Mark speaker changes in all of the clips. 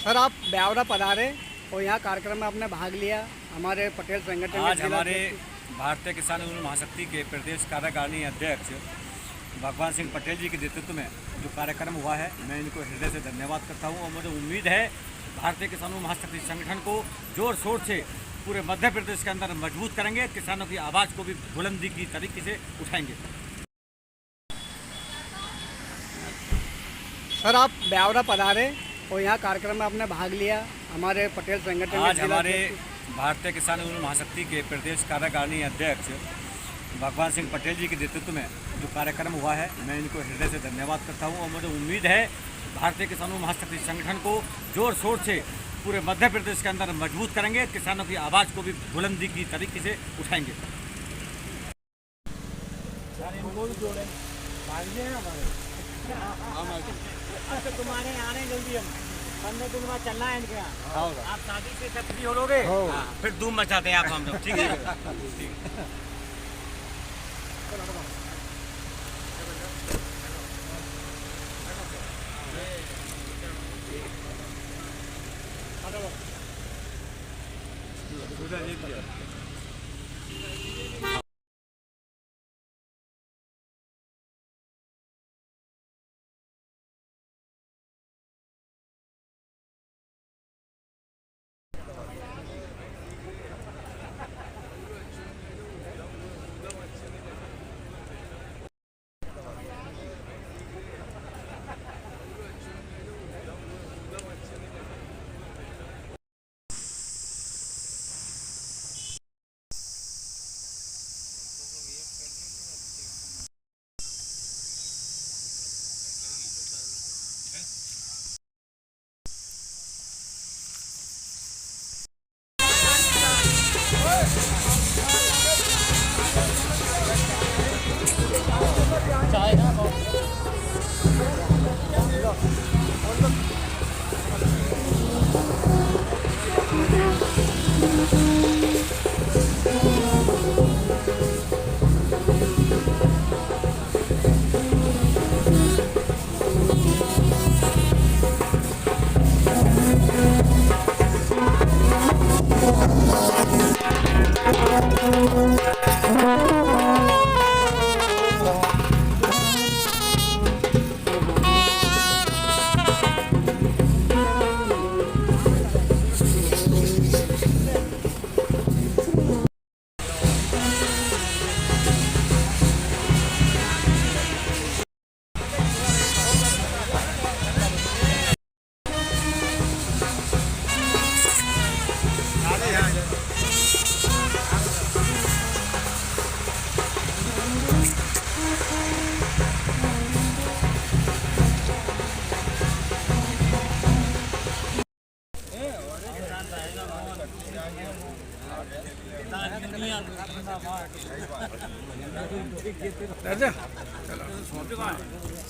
Speaker 1: Sir आप ब्यावरा पधारे और यहाँ कार्यक्रम में आपने भाग लिया। हमारे पटेल संगठन
Speaker 2: आज हमारे भारतीय किसान आंदोलन महाशक्ति के प्रदेश कार्यकारिणी अध्यक्ष भगवान सिंह पटेल जी के नेतृत्व में जो कार्यक्रम हुआ है, मैं इनको हृदय से धन्यवाद करता हूँ और मुझे उम्मीद है भारतीय किसान आंदोलन महाशक्ति संगठन को जोर शोर से पूरे मध्य प्रदेश के अंदर मजबूत करेंगे, किसानों की आवाज़ को भी बुलंदी की तरीके से उठाएंगे।
Speaker 1: सर आप ब्यावरा पधारे और यहाँ कार्यक्रम में आपने भाग लिया। हमारे पटेल संगठन
Speaker 2: आज हमारे भारतीय किसान आंदोलन महाशक्ति के प्रदेश कार्यकारिणी अध्यक्ष भगवान सिंह पटेल जी के नेतृत्व में जो कार्यक्रम हुआ है, मैं इनको हृदय से धन्यवाद करता हूँ और मुझे उम्मीद है भारतीय किसान आंदोलन महाशक्ति संगठन को जोर शोर से पूरे मध्य प्रदेश के अंदर मजबूत करेंगे, किसानों की आवाज़ को भी बुलंदी की तरीके से उठाएंगे।
Speaker 3: अच्छा तुम्हारे आने जल्दी हम 15 दिन बाद चलना है इनके यहाँ। आप शादी से सब फ्री हो लोगे, फिर धूम मचाते हैं आप हम लोग। ठीक है।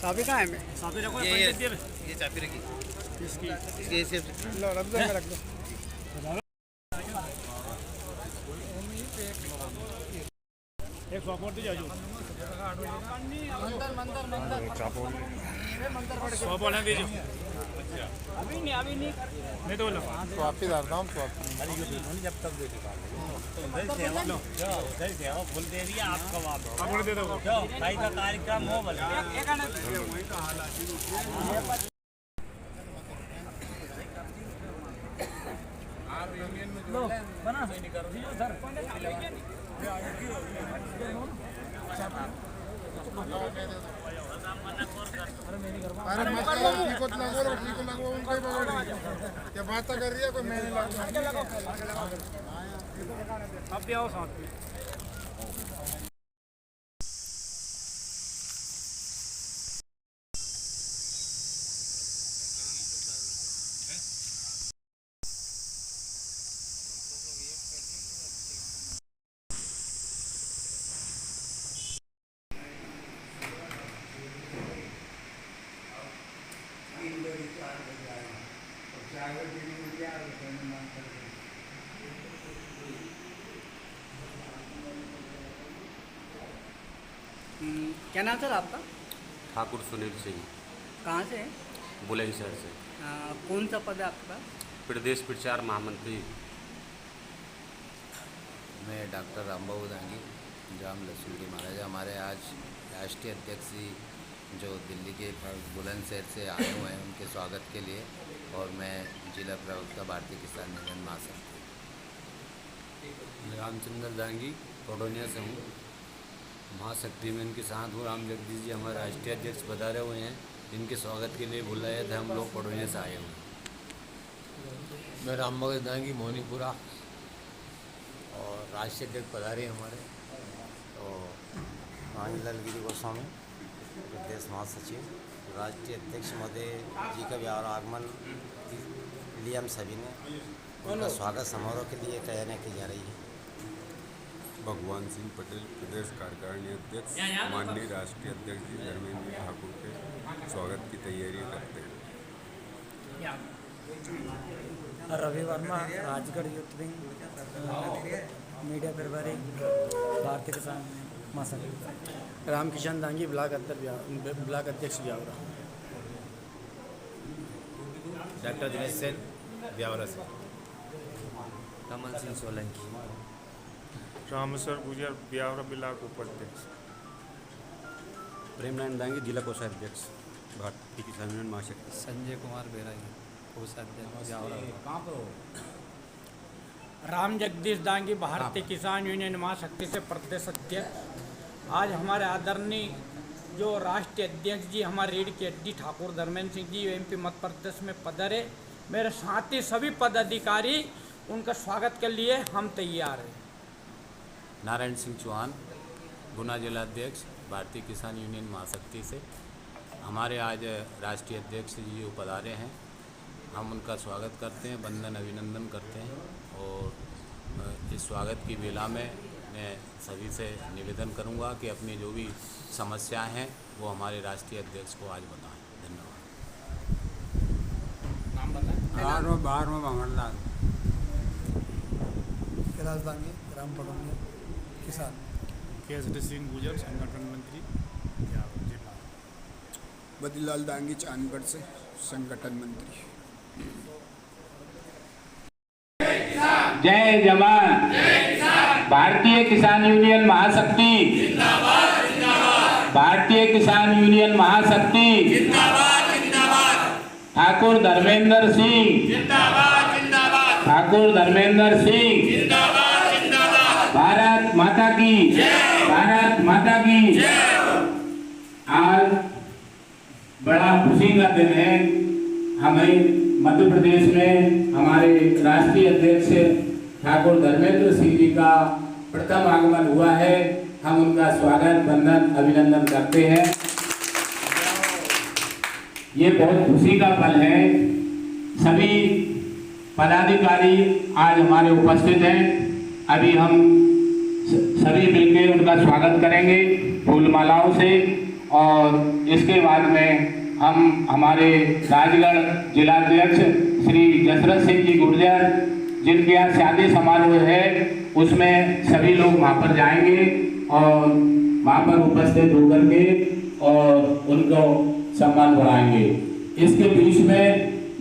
Speaker 1: चाबी कहाँ है?
Speaker 3: ये चाबी रखी इसकी
Speaker 1: लो रख दो, रख दो।
Speaker 2: एक सॉपॉट दे जाओ। सॉपॉट दे जाओ।
Speaker 3: अभी नहीं
Speaker 2: नहीं तो बोलो
Speaker 4: तो आप ही डालता हूँ तो आप
Speaker 3: अरे ये नहीं जब तक दे फुल दे दिया आपका
Speaker 2: आप दे दो
Speaker 3: भाई का कार्यक्रम हो भले बना सर
Speaker 4: अरे ठीक को लगो उनको ही पकड़ क्या बात कर रही है कोई मैंने लगो
Speaker 2: अब भी आओ साथ में।
Speaker 1: क्या नाम सर आपका?
Speaker 5: ठाकुर सुनील सिंह।
Speaker 1: कहाँ से है?
Speaker 5: बुलंदशहर से।
Speaker 1: कौन सा पद है आपका?
Speaker 5: प्रदेश प्रचार महामंत्री।
Speaker 6: मैं डॉक्टर रामबाबू दांगी, जाम लसूरी महाराजा। हमारे आज राष्ट्रीय अध्यक्ष जी जो दिल्ली के बुलंदशहर से आए हुए हैं उनके स्वागत के लिए, और मैं जिला प्रवक्ता भारतीय किसान यूनियन महासंघ रामचंद्र दांगी पडोनिया से हूँ। महाशक्ति में इनके साथ हूँ। राम जगदीश जी हमारे राष्ट्रीय अध्यक्ष पधारे हुए हैं, इनके स्वागत के लिए बुलाए थे, हम लोग पडोनिया से आए हुए हैं।
Speaker 7: मैं रामबाबू दांगी मोनीपुरा, और राष्ट्रीय अध्यक्ष पधारे हमारे
Speaker 8: तो वाणीलाल गिरी गोस्वामी प्रदेश महासचिव। राष्ट्रीय अध्यक्ष महोदय जी का भी आगमन के लिए हम सभी ने उनका स्वागत समारोह के लिए तैयारियां की जा रही है।
Speaker 9: भगवान सिंह पटेल प्रदेश कार्यकारिणी अध्यक्ष, माननीय राष्ट्रीय अध्यक्ष जी धर्मेंद्र ठाकुर के स्वागत की तैयारी करते हैं।
Speaker 10: Ravi Verma Rajgarh youth wing media प्रभारी भारतीय किसान महासंघ।
Speaker 1: रामकिशन दांगी ब्लॉक अध्यक्ष ब्यावरा।
Speaker 7: डॉक्टर दिनेश सेन ब्यावरा से।
Speaker 6: कमल सिंह सोलंकी।
Speaker 4: रामेश्वर गुजर ब्यावरा ब्लॉक उपाध्यक्ष।
Speaker 2: प्रेमनारायण दांगी जिला कोषाध्यक्ष भारतीय किसान यूनियन महाशक्ति।
Speaker 6: संजय कुमार बेराई कोषाध्यक्ष ब्यावरा।
Speaker 3: राम जगदीश दांगी भारतीय किसान यूनियन महाशक्ति से प्रदेश अध्यक्ष। आज हमारे आदरणीय जो राष्ट्रीय अध्यक्ष जी हमारे रीढ़ के हड्डी ठाकुर धर्मेंद्र सिंह जी एमपी मध्य प्रदेश में पधारे, मेरे साथ ही सभी पदाधिकारी, उनका स्वागत के लिए हम तैयार हैं।
Speaker 5: नारायण सिंह चौहान गुना जिला अध्यक्ष भारतीय किसान यूनियन महाशक्ति से। हमारे आज राष्ट्रीय अध्यक्ष जी जो पधारे हैं, हम उनका स्वागत करते हैं, वंदन अभिनंदन करते हैं। और इस स्वागत की बेला में मैं सभी से निवेदन करूंगा कि अपनी जो भी समस्याएं हैं वो हमारे राष्ट्रीय अध्यक्ष को आज बताएं। धन्यवाद।
Speaker 7: बारहवां मंगललाल।
Speaker 1: कैलाश दांगी ग्राम पडोनिया किसान।
Speaker 4: केसरी सिंह गुजर संगठन मंत्री।
Speaker 11: बद्रीलाल दांगी चांदगढ़ से संगठन मंत्री।
Speaker 12: जय जवान, भारतीय किसान यूनियन महाशक्ति, भारतीय किसान यूनियन महाशक्ति, ठाकुर धर्मेंद्र सिंह, ठाकुर धर्मेंद्र सिंह, भारत माता की, भारत माता की। आज बड़ा खुशी का दिन है। हमें मध्य प्रदेश में हमारे राष्ट्रीय अध्यक्ष ठाकुर धर्मेंद्र सिंह जी का प्रथम आगमन हुआ है। हम उनका स्वागत, वंदन, अभिनंदन करते हैं। ये बहुत खुशी का पल है। सभी पदाधिकारी आज हमारे उपस्थित हैं। अभी हम सभी मिलकर उनका स्वागत करेंगे फूल मालाओं से, और इसके बाद में हम हमारे राजगढ़ जिलाध्यक्ष श्री जसरत सिंह जी गुर्जर, जिनके यहाँ शादी समारोह है, उसमें सभी लोग वहाँ पर जाएंगे और वहाँ पर उपस्थित होकर के और उनको सम्मान बढ़ाएंगे। इसके बीच में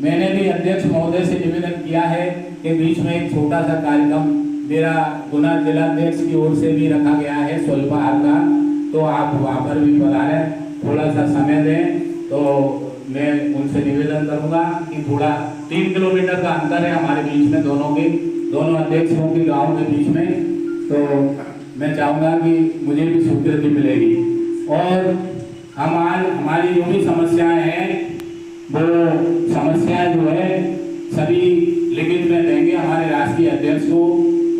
Speaker 12: मैंने भी अध्यक्ष महोदय से निवेदन किया है कि बीच में एक छोटा सा कार्यक्रम मेरा गुना जिलाध्यक्ष की ओर से भी रखा गया है स्वल्पाहार का, तो आप वहाँ पर भी पधारें, थोड़ा सा समय दें। तो मैं उनसे निवेदन करूंगा कि थोड़ा 3 किलोमीटर का अंतर है हमारे बीच में, दोनों अध्यक्षों के गांव के बीच में, तो मैं चाहूँगा कि मुझे भी स्वीकृति मिलेगी। और हम आज हमारी जो भी समस्याएं हैं वो समस्याएं जो है सभी लिखित में देंगे हमारे राष्ट्रीय अध्यक्ष को,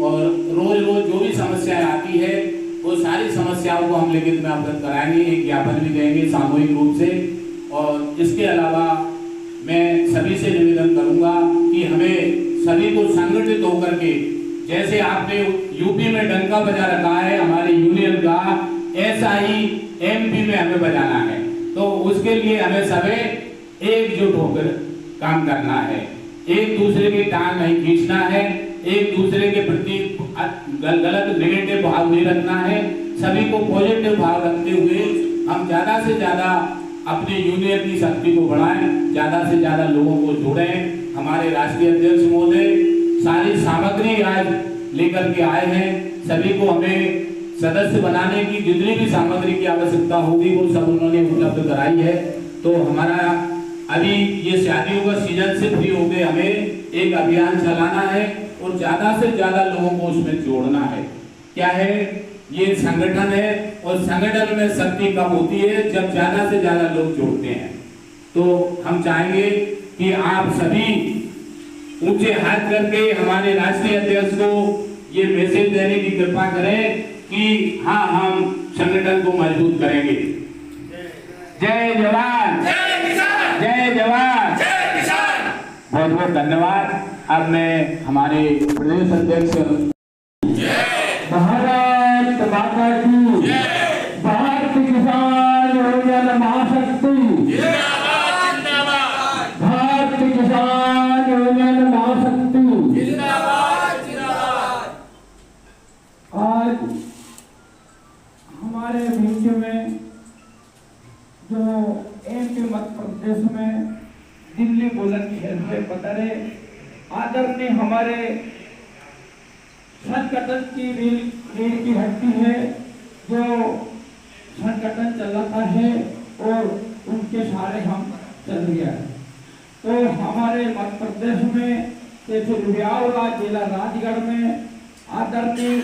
Speaker 12: और रोज रोज जो भी समस्याएं आती है वो सारी समस्याओं को हम लिखित में अवगत कराएंगे, एक ज्ञापन भी देंगे सामूहिक रूप से। और इसके अलावा मैं सभी से निवेदन करूंगा कि हमें सभी को संगठित होकर के, जैसे आपने यूपी में डंका बजा रखा है हमारे यूनियन का, ऐसा ही एमपी में हमें बजाना है। तो उसके लिए हमें सभी एकजुट होकर काम करना है, एक दूसरे की टांग नहीं खींचना है, एक दूसरे के प्रति गलत नेगेटिव भाव नहीं रखना है, सभी को पॉजिटिव भाव रखते हुए हम ज्यादा से ज्यादा अपने यूनियन की शक्ति को बढ़ाएं, ज़्यादा से ज़्यादा लोगों को जोड़ें। हमारे राष्ट्रीय अध्यक्ष महोदय सारी सामग्री आज लेकर के आए हैं। सभी को हमें सदस्य बनाने की जितनी भी सामग्री की आवश्यकता होगी वो सब उन्होंने उपलब्ध कराई है। तो हमारा अभी ये शादियों का सीजन से फ्री हो गए, हमें एक अभियान चलाना है और ज़्यादा से ज़्यादा लोगों को उसमें जोड़ना है। क्या है, ये संगठन है और संगठन में शक्ति कब होती है, जब ज़्यादा से ज़्यादा लोग जुड़ते हैं। तो हम चाहेंगे कि आप सभी ऊंचे हाथ करके हमारे राष्ट्रीय अध्यक्ष को ये मैसेज देने की कृपा करें कि हाँ, हम संगठन को मजबूत करेंगे। जय जवान, जय जवान, बहुत बहुत धन्यवाद। अब मैं हमारे प्रदेश अध्यक्ष भारत माता की, भारतीय किसान यूनियन महाशक्ति, भारतीय किसान यूनियन महाशक्ति, आज हमारे बीच में जो एमपी मध्य प्रदेश में दिल्ली बुलंदशहर से पधारे आदरणीय हमारे संगठन की रीढ़ की हड्डी है, जो संगठन चलाता है और उनके सहारे हम चल गया है। तो हमारे मध्य प्रदेश में जैसे ब्यावला जिला राजगढ़ में आदरणीय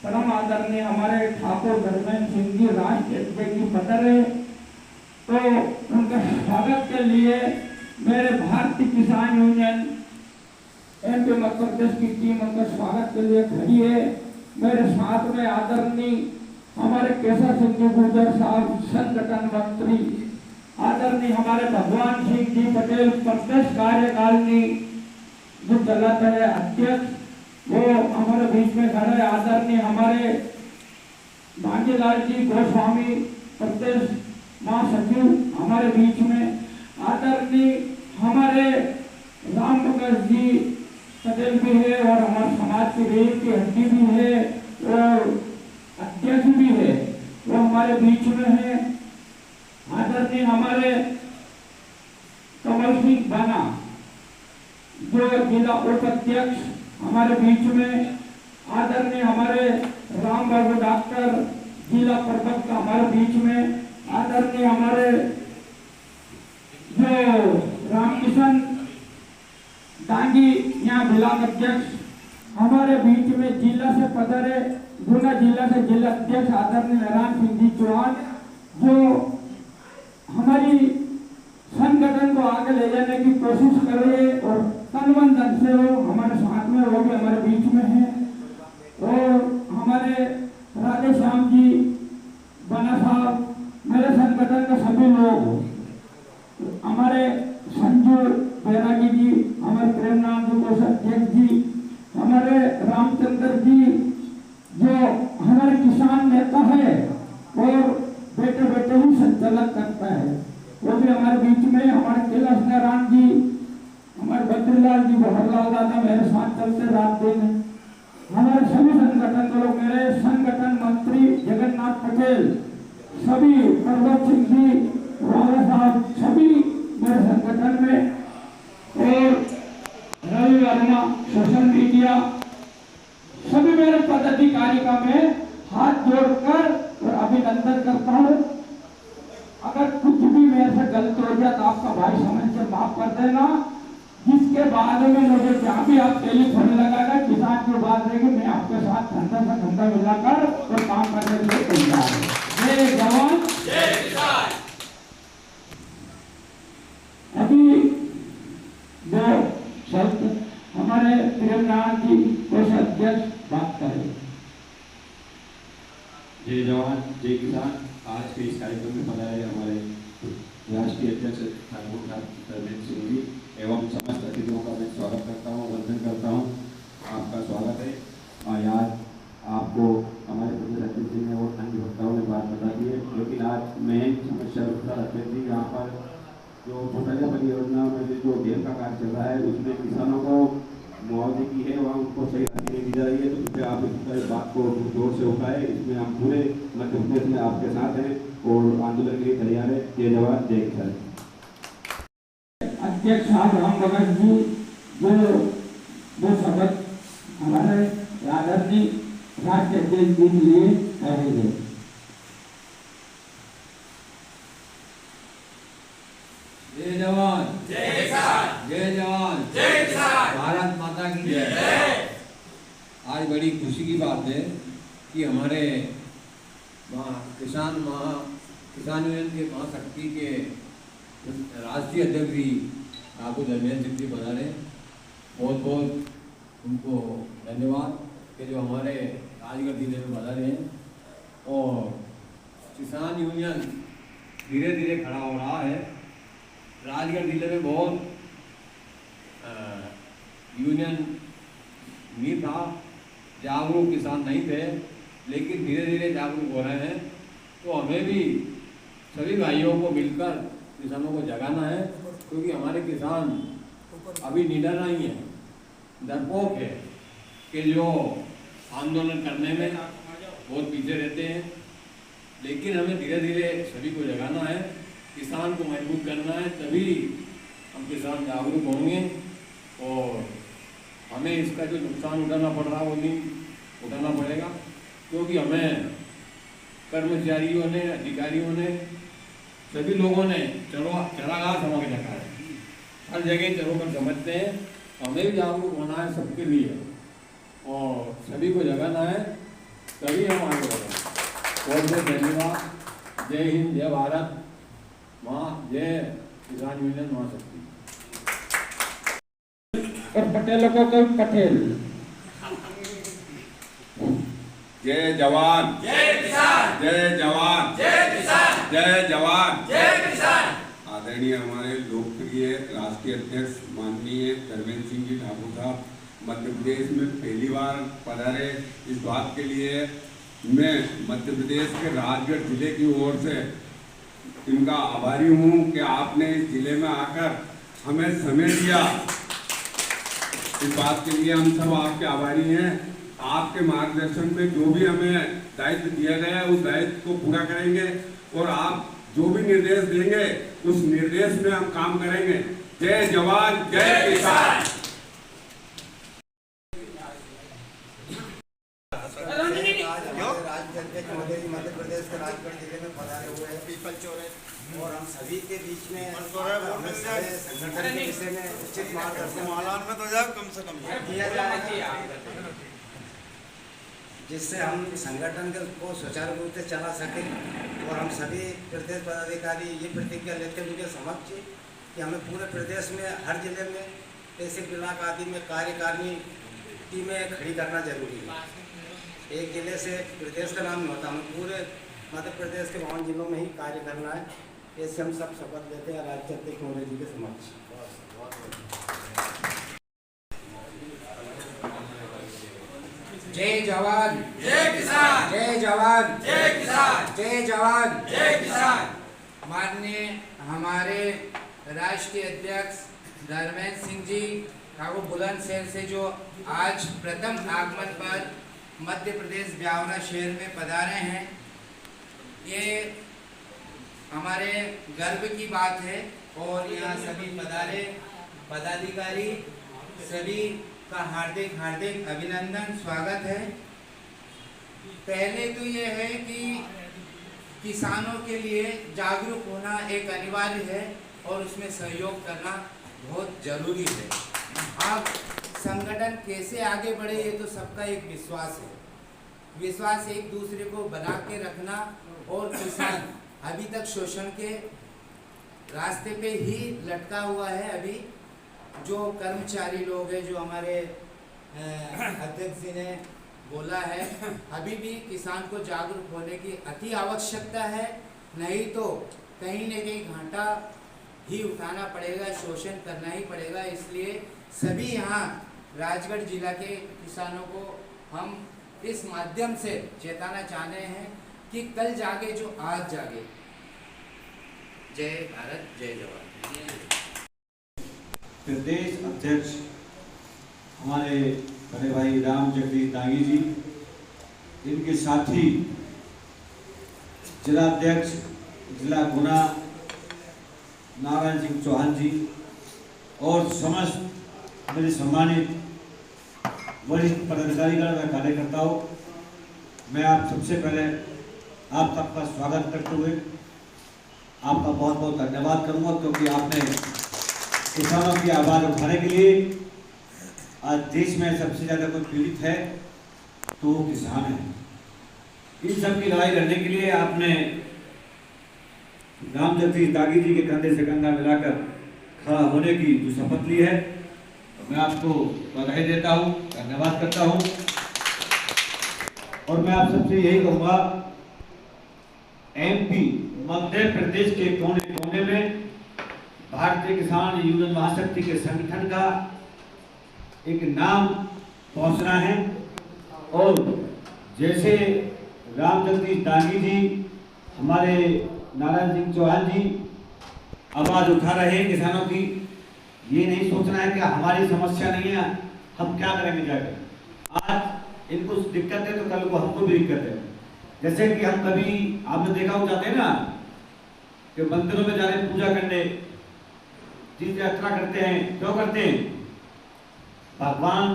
Speaker 12: परम आदरणीय हमारे ठाकुर धर्मेंद्र सिंह जी राष्ट्रीय अध्यक्ष की पधारे। तो उनका स्वागत के लिए मेरे भारतीय किसान यूनियन एमपी मध्य प्रदेश की टीम उनका स्वागत के लिए खड़ी है। मेरे साथ में आदरणीय हमारे केशव सिंह जी गुर्जर साहब संगठन मंत्री, आदरणीय हमारे भगवान सिंह जी पटेल प्रदेश कार्यकारिणी जो चलाते हैं अध्यक्ष, वो हमारे बीच में खड़े हैं। आदरणीय हमारे भांजीलाल जी गोस्वामी प्रदेश महासचिव हमारे बीच में, आदरणीय हमारे राम प्रकाश जी पटेल भी है और हमारे समाज की रीढ़ की हड्डी भी है और अध्यक्ष भी है, वो हमारे बीच में है। आदरणीय हमारे कमल सिंह बाना जो जिला उपाध्यक्ष हमारे बीच में, आदरणीय हमारे राम बाबू डॉक्टर जिला प्रवक्ता हमारे बीच में, आदरणीय हमारे जो रामकिशन डांगी यहाँ ब्लॉक अध्यक्ष हमारे बीच में, जिला से पधारे गुना जिला से जिला अध्यक्ष आदरणीय नारायण सिंह जी चौहान, जो हमारी संगठन को आगे ले जाने की कोशिश कर रहे हैं और तन मन धन से वो हमारे साथ में, वो भी हमारे बीच में है। और हमारे राधे श्याम जी बना साहब, मेरे संगठन के सभी लोग, हमारे संजू बैरागी जी, हमारे प्रेमनाथ जी कोषाध्यक्ष जी, हमारे रामचंद्र जी जो हमारे किसान नेता है और बेटे बेटे ही संचालन करता है, वो भी हमारे बीच में। हमारे कैलाश नारायण जी, हमारे बद्रीलाल जी, बहरलाल दादा मेरे साथ चलते रात दिन। हमारे सभी संगठन के लोग, मेरे संगठन मंत्री जगन्नाथ पटेल, सभी प्रभुत सिंह जी, राणा साहब, सभी मेरे संगठन में, और रवि वर्मा सोशल मीडिया, सभी मेरे पदाधिकारी का मैं हाथ जोड़कर और अभिनंदन करता हूँ। अगर कुछ भी मेरे से गलती हो जाए तो आपका भाई समझ से माफ कर देना। जिसके बाद में मुझे जहाँ भी आप टेलीफोन लगाएगा, किसान की बात रहेगी, मैं आपके साथ ठंडा से ठंडा मिलाकर और काम करने के लिए तैयार हूँ। जय जवान, जय किसान। अभी जो शब्द हमारे प्रेमनाथ जी कोषाध्यक्ष बात करें।
Speaker 13: जय जवान, जय किसान। आज के इस कार्यक्रम में पधारे हमारे राष्ट्रीय अध्यक्ष ठाकुर धर्मेंद्र सिंह जी एवं समस्त अतिथियों का मैं स्वागत करता हूँ, वंदन करता हूँ। आपका स्वागत है। और आज आपको हमारे प्रदेश अध्यक्ष जी ने और अन्य वक्ताओं ने बात बता दी है, लेकिन आज मेन समस्या रखते थी यहाँ पर जो छोटा परियोजना में जो डेम का कार्य चल रहा है, उसमें किसानों को मुआवजे की है वहाँ उनको सही राशि नहीं दी जा रही है। तो कृपया आप इस बात को जोर से उठाए। इसमें हम पूरे मध्य प्रदेश में आपके साथ हैं और आंदोलन के लिए तैयार है। जय जवान जय किसान।
Speaker 3: अध्यक्ष साहब राम भगत जी वो शपथ हमारे आदरणीय राष्ट्रीय अध्यक्ष जी के लिए कहेंगे।
Speaker 7: जय जवान जय किसान, जय जवान जय किसान, भारत माता की जय। आज बड़ी खुशी की बात है कि हमारे किसान यूनियन के महाशक्ति के राष्ट्रीय अध्यक्ष जी ठाकुर धर्मेंद्र सिंह जी बता रहे। बहुत बहुत उनको धन्यवाद कि जो हमारे राजगढ़ जिले में बता रहे हैं। और किसान यूनियन धीरे धीरे खड़ा हो रहा है। राजगढ़ जिले में बहुत यूनियन नहीं था, जागरूक किसान नहीं थे, लेकिन धीरे धीरे जागरूक हो रहे हैं। तो हमें भी सभी भाइयों को मिलकर किसानों को जगाना है, क्योंकि हमारे किसान अभी निडर नहीं है, डरपोक है कि जो आंदोलन करने में बहुत पीछे रहते हैं। लेकिन हमें धीरे धीरे सभी को जगाना है, किसान को मजबूत करना है, तभी हम किसान जागरूक होंगे। और हमें इसका जो नुकसान उठाना पड़ रहा वो नहीं उठाना पड़ेगा, क्योंकि हमें कर्मचारियों ने, अधिकारियों ने, सभी लोगों ने चरागाह समझ रखा है। हर जगह चरोकर समझते हैं। हमें भी जागरूक होना है सबके लिए और सभी को जगाना है, तभी हम आगे बढ़ेंगे। बहुत बहुत धन्यवाद। जय हिंद, जय भारत माँ, जय किसान यूनियन महाशक्ति।
Speaker 3: और पटेलों को कोई पटेल।
Speaker 9: जय जवान जय किसान, जय जवान जय किसान, जय जवान जय किसान। आदरणीय हमारे लोकप्रिय राष्ट्रीय अध्यक्ष माननीय धर्मेंद्र सिंह जी ठाकुर साहब मध्य प्रदेश में पहली बार पधारे। इस बात के लिए मैं मध्य प्रदेश के राजगढ़ जिले की ओर से इनका आभारी हूँ कि आपने इस जिले में आकर हमें समय दिया। इस बात के लिए हम सब आपके आभारी हैं। आपके मार्गदर्शन में जो भी हमें दायित्व दिया गया है उस दायित्व को पूरा करेंगे और आप जो भी निर्देश देंगे उस निर्देश में हम काम करेंगे। जय जवान जय किसान।
Speaker 8: मध्य प्रदेश के राजगढ़ जिले में पधारे हुए हैं पीपल चौरे, और हम सभी के बीच में संगठन के विषय में उचित मार्गदर्शन में तो जाए कम से कम किया जाएगा, जिससे हम संगठन को सुचारू रूप से चला सकें। और हम सभी प्रदेश पदाधिकारी ये प्रतिज्ञा लेते हैं उनके समक्ष कि हमें पूरे प्रदेश में हर जिले में तहसील ब्लॉक आदि में कार्यकारिणी टीमें खड़ी करना जरूरी है। एक जिले से प्रदेश का नाम नहीं होता, हमें पूरे मध्य प्रदेश के 52 जिलों में ही कार्य करना है। इससे हम सब शपथ लेते हैं राज्य अध्यक्ष महोदय जी के समक्ष।
Speaker 14: जय जवान जय किसान, जय जवान जय किसान, जय जवान जय किसान। माननीय हमारे राष्ट्रीय अध्यक्ष धर्मेंद्र सिंह जी ठाकुर बुलंदशहर से जो आज प्रथम आगमन पर मध्य प्रदेश ब्यावरा शहर में पधारे हैं, ये हमारे गर्व की बात है। और यहाँ सभी पधारे पदाधिकारी सभी का हार्दिक हार्दिक अभिनंदन, स्वागत है। पहले तो ये है कि किसानों के लिए जागरूक होना एक अनिवार्य है और उसमें सहयोग करना बहुत जरूरी है। अब संगठन कैसे आगे बढ़े ये तो सबका एक विश्वास है। विश्वास एक दूसरे को बना के रखना, और किसान अभी तक शोषण के रास्ते पे ही लटका हुआ है। अभी जो कर्मचारी लोग हैं, जो हमारे अध्यक्ष जी ने बोला है, अभी भी किसान को जागरूक होने की अति आवश्यकता है, नहीं तो कहीं न कहीं घाटा ही उठाना पड़ेगा, शोषण करना ही पड़ेगा। इसलिए सभी यहाँ राजगढ़ जिला के किसानों को हम इस माध्यम से चेताना चाहते हैं कि कल जागे जो आज जागे। जय भारत जय जवान।
Speaker 13: प्रदेश अध्यक्ष हमारे बड़े भाई राम जगदीश दांगी जी, इनके साथी जिला अध्यक्ष
Speaker 2: जिला गुना नारायण सिंह चौहान जी और समस्त मेरे सम्मानित वरिष्ठ पदाधिकारीगण व कार्यकर्ताओं, मैं आप सबसे पहले आप सबका स्वागत करते हुए आपका बहुत बहुत धन्यवाद करूंगा, क्योंकि आपने किसानों की आवाज़ उठाने के लिए, आज देश में सबसे ज़्यादा कोई पीड़ित है तो वो किसान है, इन सब की लड़ाई लड़ने के लिए आपने राम जगदीश दागी जी के कंधे से कंधा मिलाकर खड़ा होने की जो शपथ ली है, मैं आपको बधाई देता हूँ, धन्यवाद करता हूँ। और मैं आप सबसे यही कहूँगा, एमपी मध्य प्रदेश के कोने कोने में भारतीय किसान यूनियन महाशक्ति के संगठन का एक नाम पहुंचना है। और जैसे राम जगदीश दागी जी, हमारे नारायण सिंह चौहान जी आवाज उठा रहे हैं किसानों की, ये नहीं सोचना है कि हमारी समस्या नहीं है, हम क्या करेंगे जाकर। आज इनको दिक्कत है तो कल को हमको भी दिक्कत है। जैसे कि हम कभी आपने देखा हो जाते हैं ना कि मंदिरों में जा रहे पूजा करने, तीर्थ यात्रा करते हैं, क्यों करते हैं? भगवान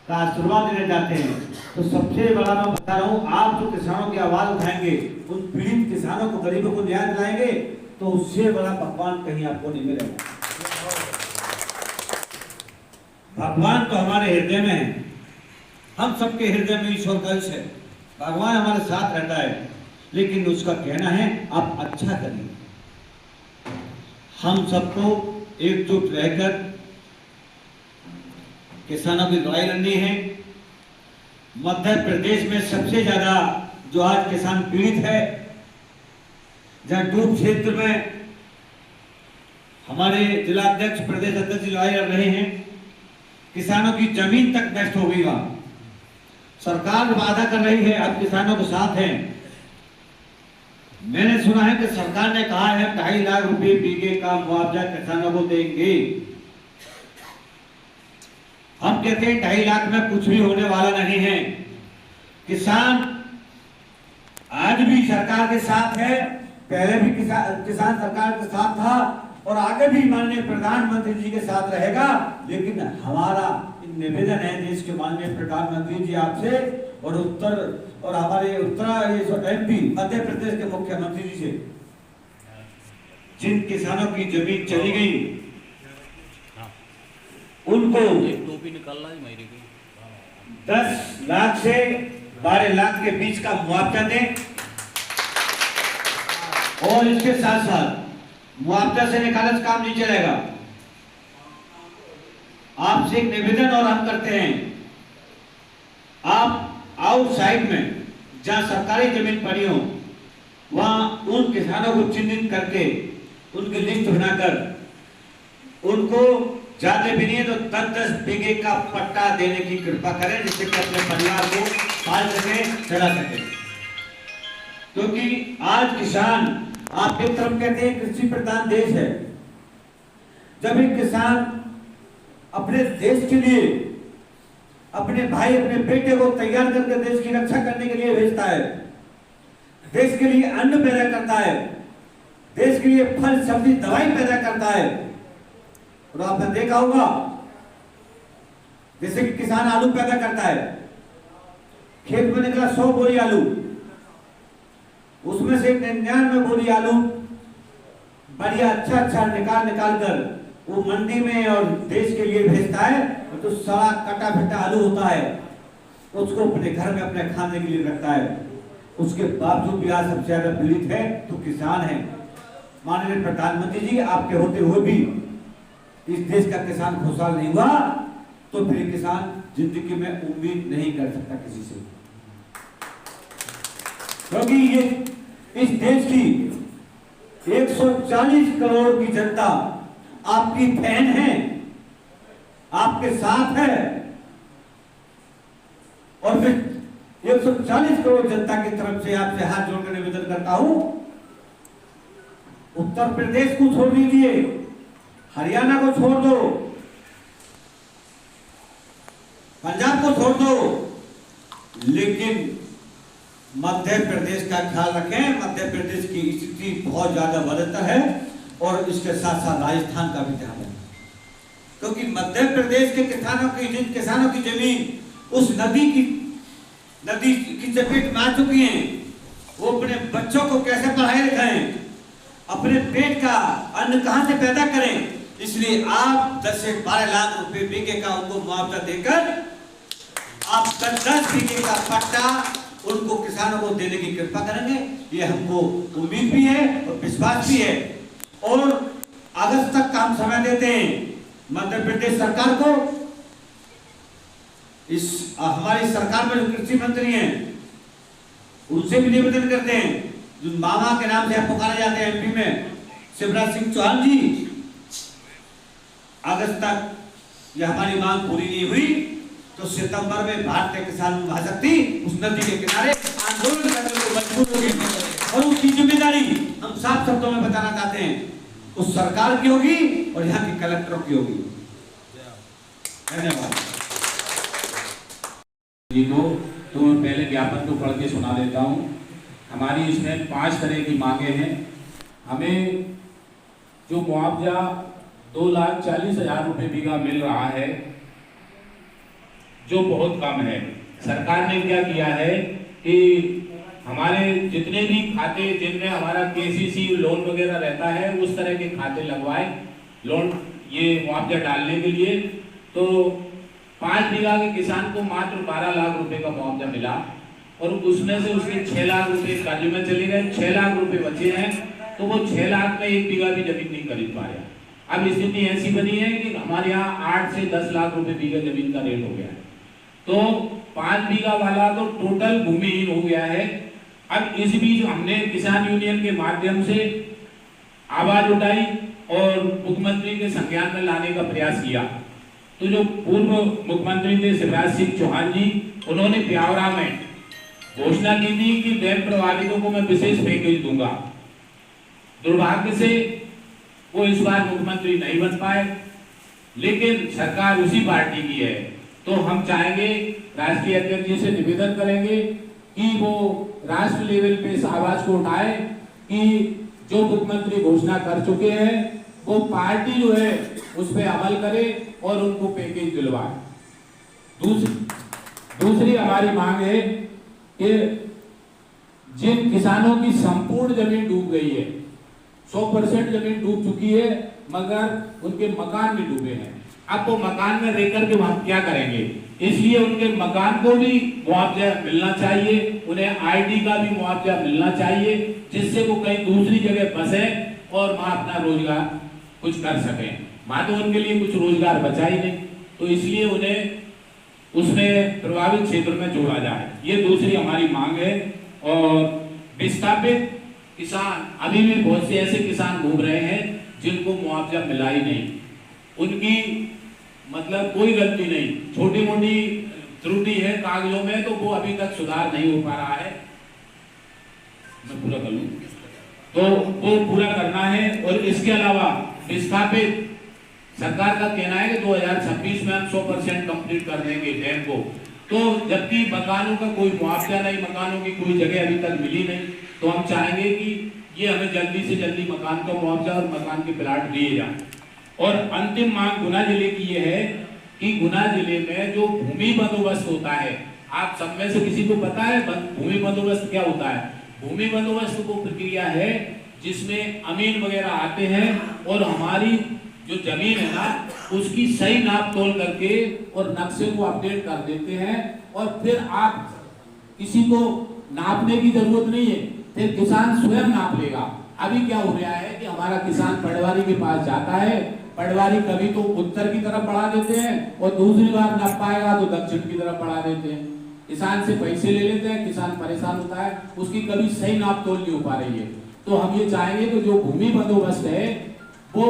Speaker 2: का आशीर्वाद लेने जाते हैं। तो सबसे बड़ा मैं बता रहा हूँ, आप जो किसानों की आवाज उठाएंगे, उन पीड़ित किसानों को, गरीबों को न्याय दिलाएंगे, तो उससे बड़ा भगवान कहीं आपको नहीं मिलेगा। भगवान तो हमारे हृदय में है, हम सबके हृदय में ईश्वर का अंश है, भगवान हमारे साथ रहता है, लेकिन उसका कहना है आप अच्छा करिए। हम सबको एकजुट रहकर किसानों की लड़ाई लड़नी है। मध्य प्रदेश में सबसे ज्यादा जो आज किसान पीड़ित है, जहां डूब क्षेत्र में हमारे जिला अध्यक्ष, प्रदेश अध्यक्ष लड़ाई लड़ रहे हैं, किसानों की जमीन तक नष्ट हो गई। सरकार वादा कर रही है अब किसानों के साथ है। मैंने सुना है कि सरकार ने कहा है 2.5 लाख रुपए बीघे का मुआवजा किसानों को देंगे। हम कहते हैं 2.5 लाख में कुछ भी होने वाला नहीं है। किसान आज भी सरकार के साथ है, पहले भी किसान सरकार के साथ था और आगे भी माननीय प्रधानमंत्री जी के साथ रहेगा। लेकिन हमारा निवेदन है देश के माननीय प्रधानमंत्री जी आपसे और हमारे एमपी मध्य प्रदेश के मुख्यमंत्री जी से, जिन किसानों की जमीन चली गई उनको 10 लाख से 12 लाख के बीच का मुआवजा दें। और इसके साथ साथ मुआवजा से निकालने काम नहीं चलेगा। आपसे एक निवेदन और हम करते हैं, आप आउटसाइड में जहां सरकारी जमीन पड़ी हो, वहां उन किसानों को चिन्हित करके उनकी लिस्ट बनाकर उनको जाते भी नहीं है तो 10-10 बीघे का पट्टा देने की कृपा करें, जिससे कि अपने परिवार को पाल सके, चला सके। क्योंकि आज किसान, आपके तरफ कहते हैं कृषि प्रधान देश है। जब एक किसान अपने देश के लिए, अपने भाई, अपने बेटे को तैयार करके देश की रक्षा करने के लिए भेजता है, देश के लिए अन्न पैदा करता है, देश के लिए फल सब्जी दवाई पैदा करता है। और आपने देखा होगा जैसे कि किसान आलू पैदा करता है, खेत में निकला 100 बोरी आलू, उसमें से 99 बोरी आलू बढ़िया अच्छा निकाल कर वो मंडी में और देश के लिए भेजता है। तो सारा कटा फटा आलू होता है, उसको अपने घर में अपने खाने के लिए रखता है। उसके बावजूद भी आज सबसे ज्यादा पीड़ित है तो किसान है। माननीय प्रधानमंत्री जी, आपके होते हुए भी इस देश का किसान खुशहाल नहीं हुआ तो फिर किसान जिंदगी में उम्मीद नहीं कर सकता किसी से, क्योंकि ये इस देश की 140 करोड़ की जनता आपकी बहन है, आपके साथ है। और फिर 140 करोड़ जनता की तरफ से आपसे हाथ जोड़कर निवेदन करता हूं, उत्तर प्रदेश को छोड़ दीजिए, हरियाणा को छोड़ दो, पंजाब को छोड़ दो, लेकिन
Speaker 15: मध्य प्रदेश का ख्याल रखें। मध्य प्रदेश की स्थिति बहुत ज़्यादा बदतर है और इसके साथ साथ राजस्थान का भी ध्यान रखें, क्योंकि मध्य प्रदेश के किसानों की जमीन उस नदी की चपेट में आ चुकी है। वो अपने बच्चों को कैसे पढ़ाए लिखाएं, अपने पेट का अन्न कहां से पैदा करें। इसलिए आप 10 से 12 लाख रुपए बीघे का उनको मुआवजा देकर आप 10 बीघे का पट्टा उनको किसानों को देने की कृपा करेंगे। ये हमको उम्मीद भी है और विश्वास भी है। और अगस्त तक का हम समय देते हैं मध्य प्रदेश सरकार को। इस हमारी सरकार में जो कृषि मंत्री हैं उनसे भी निवेदन करते हैं, जो मामा के नाम से पुकारे जाते हैं एमपी में, शिवराज सिंह चौहान जी, अगस्त तक यह हमारी मांग पूरी नहीं हुई तो सितंबर में भारतीय किसान महाशक्ति उस नदी के किनारे आंदोलन करने को मजबूर होगी। और उसकी जिम्मेदारी हम साफ शब्दों में बताना चाहते हैं, उस सरकार की होगी और यहाँ के कलेक्टरों की होगी। धन्यवाद
Speaker 12: जी को। तो मैं पहले ज्ञापन को पढ़ के सुना देता हूँ। हमारी इसमें 5 तरह की मांगे हैं। हमें जो मुआवजा 2,40,000 रुपये बीघा मिल रहा है, जो बहुत कम है। सरकार ने क्या किया है कि हमारे जितने भी खाते जिनमें हमारा केसीसी लोन वगैरह रहता है उस तरह के खाते लगवाए लोन ये मुआवजा डालने के लिए। तो 5 बीघा के किसान को मात्र 12 लाख रुपए का मुआवजा मिला और उसमें से उसके 6 लाख रुपए कर्ज में चले गए। 6 लाख रुपए बचे हैं तो वो 6 लाख में 1 बीघा भी जमीन नहीं खरीद पाया। अब स्थिति ऐसी बनी है कि हमारे यहाँ 8 से 10 लाख रुपए बीघा जमीन का रेट हो गया है। तो 5 बीघा वाला तो टोटल भूमिहीन हो गया है। अब इस बीच हमने किसान यूनियन के माध्यम से आवाज उठाई और मुख्यमंत्री के संज्ञान में लाने का प्रयास किया। तो जो पूर्व मुख्यमंत्री थे शिवराज सिंह चौहान जी, उन्होंने ब्यावरा में घोषणा की थी कि डैम प्रभावितों को मैं विशेष पैकेज दूंगा। दुर्भाग्य से वो इस बार मुख्यमंत्री नहीं बन पाए, लेकिन सरकार उसी पार्टी की है। तो हम चाहेंगे, राष्ट्रीय अध्यक्ष जी से निवेदन करेंगे कि वो राष्ट्र लेवल पे इस आवाज को उठाए कि जो मुख्यमंत्री घोषणा कर चुके हैं वो पार्टी जो है उस पर अमल करे और उनको पैकेज दिलवाए। दूसरी हमारी मांग है कि जिन किसानों की संपूर्ण जमीन डूब गई है, 100% जमीन डूब चुकी है, मगर उनके मकान भी डूबे हैं। अब वो मकान में रह करके वहां क्या करेंगे, इसलिए उनके मकान को भी मुआवजा मिलना चाहिए, उन्हें आईडी का भी मुआवजा मिलना चाहिए, जिससे वो कहीं दूसरी जगह बसे और वहां अपना रोजगार कुछ कर सकें। वहां तो उनके लिए कुछ रोजगार बचा ही नहीं, तो इसलिए उन्हें उसमें प्रभावित क्षेत्र में जोड़ा जाए। ये दूसरी हमारी मांग है। और विस्थापित किसान, अभी भी बहुत से ऐसे किसान घूम रहे हैं जिनको मुआवजा मिला ही नहीं। उनकी मतलब कोई गलती नहीं, छोटी मोटी त्रुटि है कागजों में, तो वो अभी तक सुधार नहीं हो पा रहा है। मैं पूरा कर लूं तो वो पूरा करना है। और इसके अलावा विस्थापित, सरकार का कहना है कि 2026 में हम 100% कंप्लीट कर देंगे डैम को, तो जबकि मकानों का कोई मुआवजा नहीं, मकानों की कोई जगह अभी तक मिली नहीं, तो हम चाहेंगे कि ये हमें जल्दी से जल्दी मकान का मुआवजा और मकान के प्लाट दिए जाए। और अंतिम मांग गुना जिले की ये है कि गुना जिले में जो भूमि बंदोबस्त होता है, आप सब में से किसी को पता है भूमि बंदोबस्त क्या होता है? भूमि बंदोबस्त वो प्रक्रिया है जिसमें अमीन वगैरह आते हैं और हमारी जो जमीन है ना उसकी सही नाप तोल करके और नक्शे को अपडेट कर देते हैं, और फिर आप किसी को नापने की जरूरत नहीं है, फिर किसान स्वयं नाप लेगा। अभी क्या हो रहा है कि हमारा किसान पटवारी के पास जाता है, पटवारी कभी तो उत्तर की तरफ बढ़ा देते हैं और दूसरी बार नाप पाएगा तो दक्षिण की तरफ बढ़ा देते हैं। किसान से पैसे ले लेते हैं, किसान परेशान होता है, उसकी कभी सही नाप तोल नहीं हो पा रही है। तो हम ये चाहेंगे कि जो भूमि बंदोबस्त है वो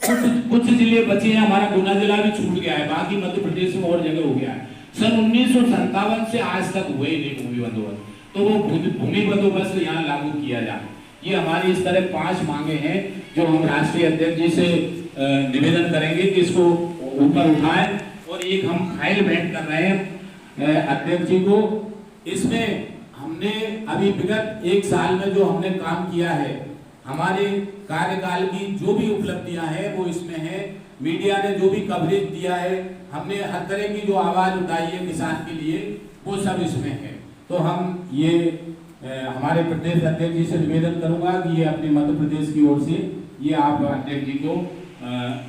Speaker 12: कुछ जिले बचे हैं, हमारा गुना जिला भी छूट गया है, बाकी मध्य प्रदेश में और जगह हो गया है। सन 1957 से आज तक हुए ही नहीं भूमि बंदोबस्त, तो वो भूमि बंदोबस्त यहाँ लागू किया जाए। ये हमारी इस तरह 5 मांगे हैं जो हम राष्ट्रीय अध्यक्ष जी से निवेदन करेंगे कि इसको ऊपर उठाएं। और एक हम फाइल भेंट कर रहे हैं अध्यक्ष जी को। इसमें हमने हमने अभी विगत 1 साल में जो हमने काम किया है, हमारे कार्यकाल की जो भी उपलब्धियां हैं वो इसमें है। मीडिया ने जो भी कवरेज दिया है, हमने हर तरह की जो आवाज़ उठाई है किसान के लिए, वो सब इसमें है। तो हम ये हमारे प्रदेश अध्यक्ष जी से निवेदन करूंगा कि ये अपने मध्य प्रदेश की ओर से ये आप अध्यक्ष जी को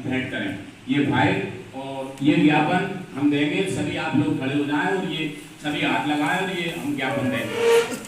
Speaker 12: भेंट करें, ये भाई और ये ज्ञापन हम देंगे। सभी आप लोग खड़े हो जाएं और ये सभी हाथ लगाएं और ये हम ज्ञापन देंगे।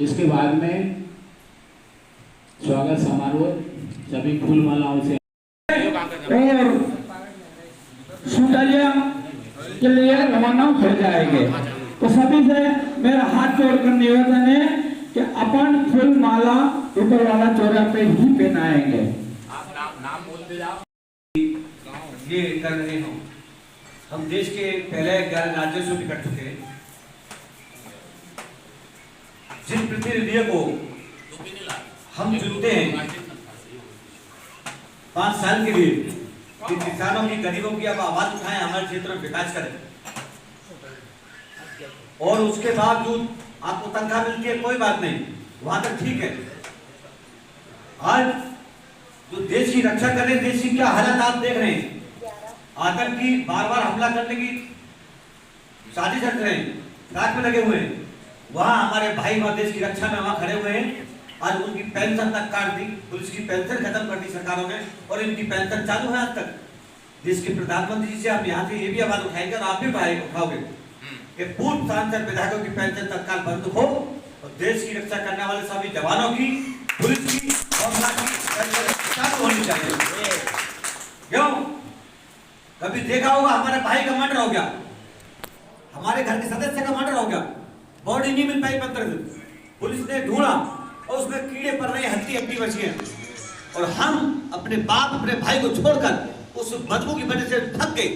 Speaker 12: इसके बाद में स्वागत समारोह सभी फूल मालाओं से
Speaker 3: और सुंदरिया के लिए रवाना हो जाएंगे। तो सभी से मेरा हाथ जोड़कर निवेदन है कि अपन फूल माला ऊपर वाला चौरा पे ही पहनाएंगे।
Speaker 15: आप नाम बोलते जाओ। ये कर रहे हो, हम देश के पहले 11 राज्यों से भी कर चुके हैं। जिन प्रतिनिधियों को हम चुनते हैं 5 साल के लिए कि किसानों की, गरीबों की अब आवाज उठाएं, हमारे क्षेत्र में विकास करें, और उसके बावजूद आपको तनख्वाह मिलती है, कोई बात नहीं, वहां तक ठीक है। आज जो देश की रक्षा कर रहे हैं, देश की क्या हालत आप देख रहे हैं, आतंकी बार-बार हमला करने की साजिश रच रहे हैं, रात में लगे हुए हैं। वहां हमारे भाई वहां देश की रक्षा में वहां खड़े हुए हैं। आज उनकी पेंशन तक काट दी, पुलिस की पेंशन खत्म कर दी सरकारों ने, और इनकी पेंशन चालू है आज तक। देश के प्रधानमंत्री जी से आप यहाँ से ये भी आवाज उठाएंगे और आप भी उठाओगे कि पूर्व सांसद विधायकों की पेंशन तत्काल बंद हो और देश की रक्षा करने वाले सभी जवानों की, पुलिस की, चालू होनी चाहिए। क्यों? कभी देखा होगा हमारे भाई का मर्डर हो गया, हमारे घर के सदस्य का मर्डर हो गया, बॉडी नहीं मिल पाई 15 दिन, पुलिस ने ढूंढा और उसमें कीड़े पड़ रहे, हड्डी बची है, और हम अपने बाप, अपने भाई को छोड़कर उस बदबू की वजह से थक गए,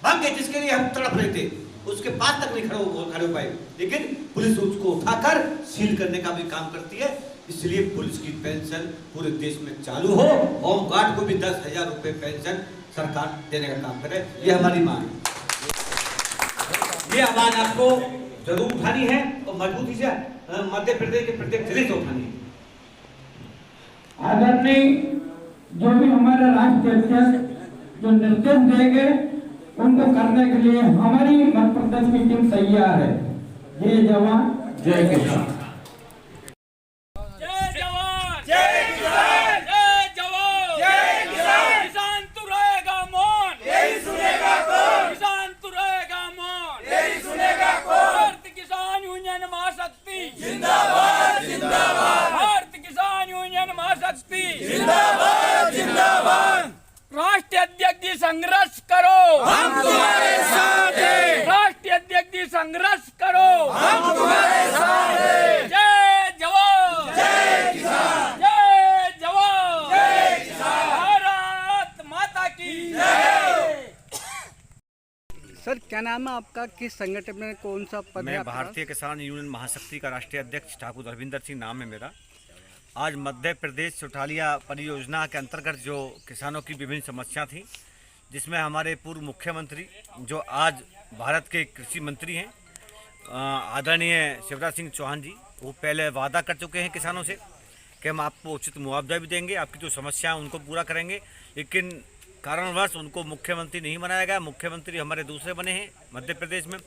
Speaker 15: भाग गए, जिसके लिए हम तड़प रहे थे, उसके पास तक नहीं खड़े हो पाए। लेकिन पुलिस उसको उठाकर सील करने का भी काम करती है। इसलिए पुलिस की पेंशन पूरे देश में चालू हो, होम गार्ड को भी 10,000 रुपए पेंशन सरकार देने का काम करे, ये हमारी मांग है। ये आवाज आपको जरूर उठानी है और मजबूती से मध्य प्रदेश के प्रत्येक जिले से उठानी है।
Speaker 3: आदरणीय जो भी हमारे राष्ट्रीय अध्यक्ष जो निर्देश देंगे उनको करने के लिए हमारी मध्य प्रदेश की टीम तैयार है। जय जवान जय किसान।
Speaker 16: जिंदाबाद जिंदाबाद, भारतीय किसान यूनियन महाशक्ति जिंदाबाद जिंदाबाद। राष्ट्रीय अध्यक्ष जी संघर्ष करो, हम तुम्हारे साथ हैं। राष्ट्रीय अध्यक्ष जी संघर्ष करो, हम तुम्हारे साथ हैं। जय जवान जय किसान, जय जवान जय किसान, भारत माता की जय।
Speaker 1: सर क्या नाम है आपका, किस संगठन में कौन सा पद है?
Speaker 2: मैं भारतीय किसान यूनियन महाशक्ति का राष्ट्रीय अध्यक्ष ठाकुर धर्मेंद्र सिंह नाम है मेरा। आज मध्य प्रदेश चौठालिया परियोजना के अंतर्गत जो किसानों की विभिन्न समस्या थी, जिसमें हमारे पूर्व मुख्यमंत्री जो आज भारत के कृषि मंत्री हैं आदरणीय शिवराज सिंह चौहान जी, वो पहले वादा कर चुके हैं किसानों से कि हम आपको उचित मुआवजा भी देंगे, आपकी जो समस्या है उनको पूरा करेंगे। लेकिन कारणवश उनको मुख्यमंत्री नहीं बनाया गया, मुख्यमंत्री हमारे दूसरे बने हैं मध्य प्रदेश में।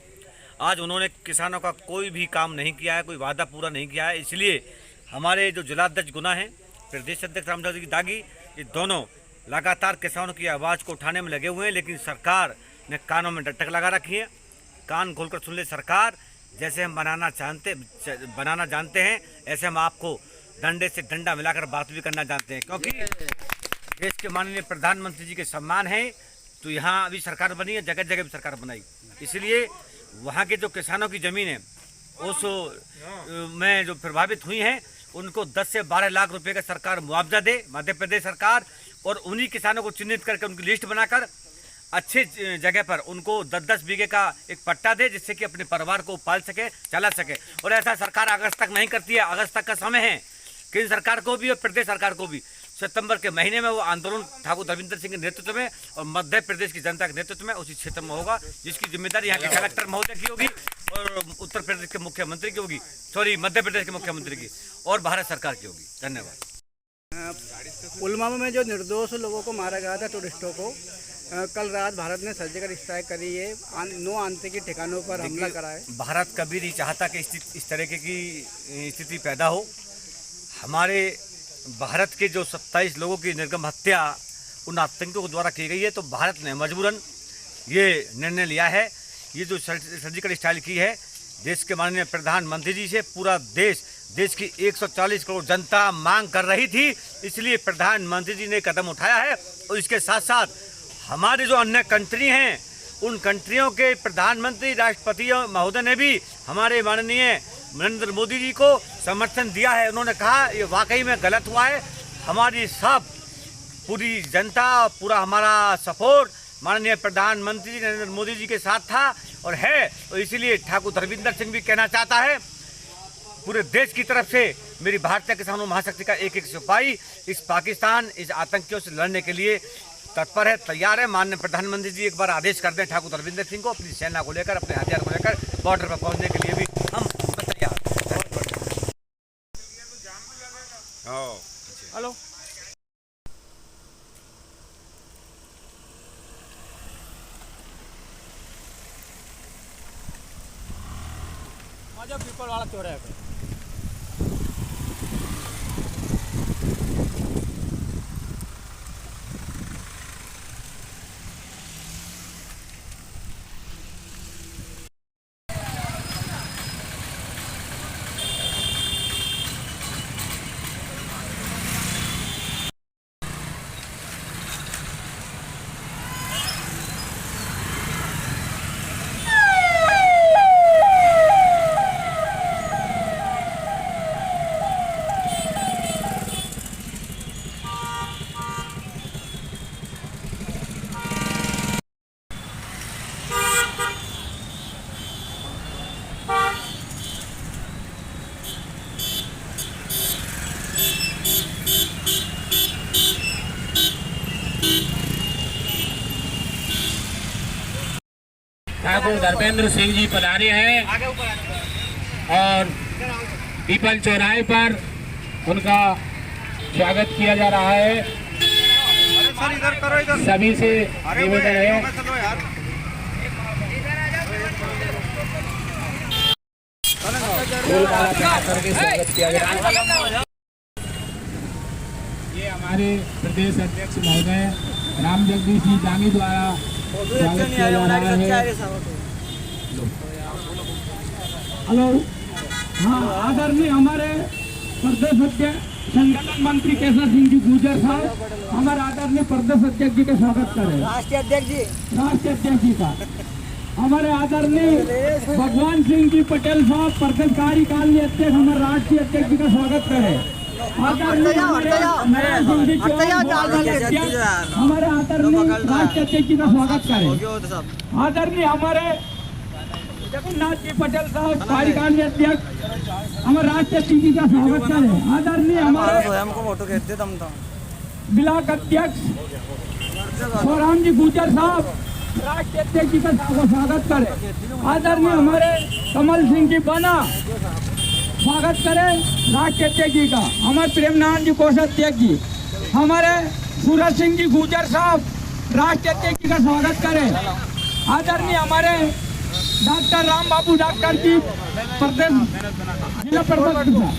Speaker 2: आज उन्होंने किसानों का कोई भी काम नहीं किया है, कोई वादा पूरा नहीं किया है। इसलिए हमारे जो जिलाध्यक्ष गुना हैं, प्रदेश अध्यक्ष रामदास जी दागी, ये दोनों लगातार किसानों की आवाज़ को उठाने में लगे हुए हैं। लेकिन सरकार ने कानों में डंठक लगा रखी है। कान खोलकर सुन ले सरकार, जैसे हम बनाना जानते हैं ऐसे हम आपको डंडे से डंडा मिलाकर बात भी करना जानते हैं। क्योंकि देश के माननीय प्रधानमंत्री जी के सम्मान है तो यहाँ अभी सरकार बनी है, जगह जगह भी सरकार बनाई। इसलिए वहाँ के जो किसानों की ज़मीन है उस में जो प्रभावित हुई हैं उनको 10 से 12 लाख रुपए का सरकार मुआवजा दे, मध्य प्रदेश सरकार, और उन्हीं किसानों को चिन्हित करके उनकी लिस्ट बनाकर अच्छे जगह पर उनको 10-10 बीघे का एक पट्टा दे, जिससे कि अपने परिवार को पाल सके, चला सके। और ऐसा सरकार अगस्त तक नहीं करती है, अगस्त तक का समय है केंद्र सरकार को भी और प्रदेश सरकार को भी। सितंबर के महीने में वो आंदोलन ठाकुर धर्मेंद्र सिंह के नेतृत्व में और मध्य प्रदेश की जनता के नेतृत्व में उसी क्षेत्र में होगा, जिसकी जिम्मेदारी यहाँ के कलेक्टर महोदय की होगी और उत्तर प्रदेश के मुख्यमंत्री की होगी, मध्य प्रदेश के मुख्यमंत्री की और भारत सरकार की होगी। धन्यवाद।
Speaker 1: पुलवामा में जो निर्दोष लोगों को मारा गया था, टूरिस्टों को, कल रात भारत ने सर्जिकल स्ट्राइक करी है, 9 आतंकी ठिकानों पर हमला करा है। भारत कभी नहीं चाहता कि इस तरह की स्थिति पैदा हो। हमारे भारत के जो 27 लोगों की निर्मम हत्या उन आतंकियों द्वारा की गई है, तो भारत ने मजबूरन ये निर्णय लिया है। ये जो सर्जिकल स्ट्राइक की है, देश के माननीय प्रधानमंत्री जी से पूरा देश की 140 करोड़ जनता मांग कर रही थी, इसलिए प्रधानमंत्री जी ने कदम उठाया है। और इसके साथ साथ हमारे जो अन्य कंट्री हैं, उन कंट्रियों के प्रधानमंत्री, राष्ट्रपति महोदय ने भी हमारे माननीय नरेंद्र मोदी जी को समर्थन दिया है। उन्होंने कहा ये वाकई में गलत हुआ है, हमारी सब पूरी जनता, पूरा हमारा सपोर्ट माननीय प्रधानमंत्री नरेंद्र मोदी जी के साथ था और है। और इसीलिए ठाकुर धर्मेंद्र सिंह भी कहना चाहता है पूरे देश की तरफ से, मेरी भारतीय किसानों महाशक्ति का एक सिपाही इस पाकिस्तान, इस आतंकियों से लड़ने के लिए तत्पर है, तैयार है। माननीय प्रधानमंत्री जी एक बार आदेश कर दें ठाकुर धर्मेंद्र सिंह को अपनी सेना को लेकर, अपने हथियार को लेकर बॉर्डर पर पहुंचने के लिए भी हम तैयार। हेलो, पीपल वाला चौराहे पे
Speaker 12: ठाकुर धर्मेंद्र सिंह जी पधारे हैं और पीपल चौराहे पर उनका स्वागत किया जा रहा है। सभी से निवेदन है करके स्वागत किया गया। ये हमारे प्रदेश अध्यक्ष महोदय राम जगदीश जी जांगी द्वारा स्वागत किया जा रहा है। हेलो, हाँ, आदरणीय हमारे प्रदेश अध्यक्ष संगठन मंत्री केशव सिंह जी गुर्जर साहब, हमारे आदरणीय प्रदेश अध्यक्ष जी का स्वागत करें। राष्ट्रीय अध्यक्ष जी का हमारे आदरणीय भगवान सिंह जी पटेल साहब, प्रदेश कार्यकारिणी अध्यक्ष, हमारे राष्ट्रीय अध्यक्ष जी का स्वागत करें। आदरणीय हमारे नारायण सिंह जी हमारे आदरणीय राष्ट्रीय अध्यक्ष जी का स्वागत करें। आदरणीय हमारे जगन्नाथ जी पटेल साहब, कार्यकारिणी अध्यक्ष, हमारे राष्ट्रीय अध्यक्ष जी का स्वागत करें। आदरणीय हमारे ब्लॉक अध्यक्ष स्वराम जी गुर्जर साहब, राष्ट्रीय अध्यक्ष जी का स्वागत करें। आदरणीय हमारे कमल सिंह जी बना, स्वागत करें राष्ट्रीय अध्यक्ष जी का। हमारे प्रेमनाथ जी कोषाध्यक्ष जी, हमारे सूरज सिंह जी गुर्जर साहब, राष्ट्रीय अध्यक्ष जी का स्वागत करें। आदरणीय हमारे डॉक्टर राम बाबू डॉक्टर जी, प्रदेश जिला प्रभारी का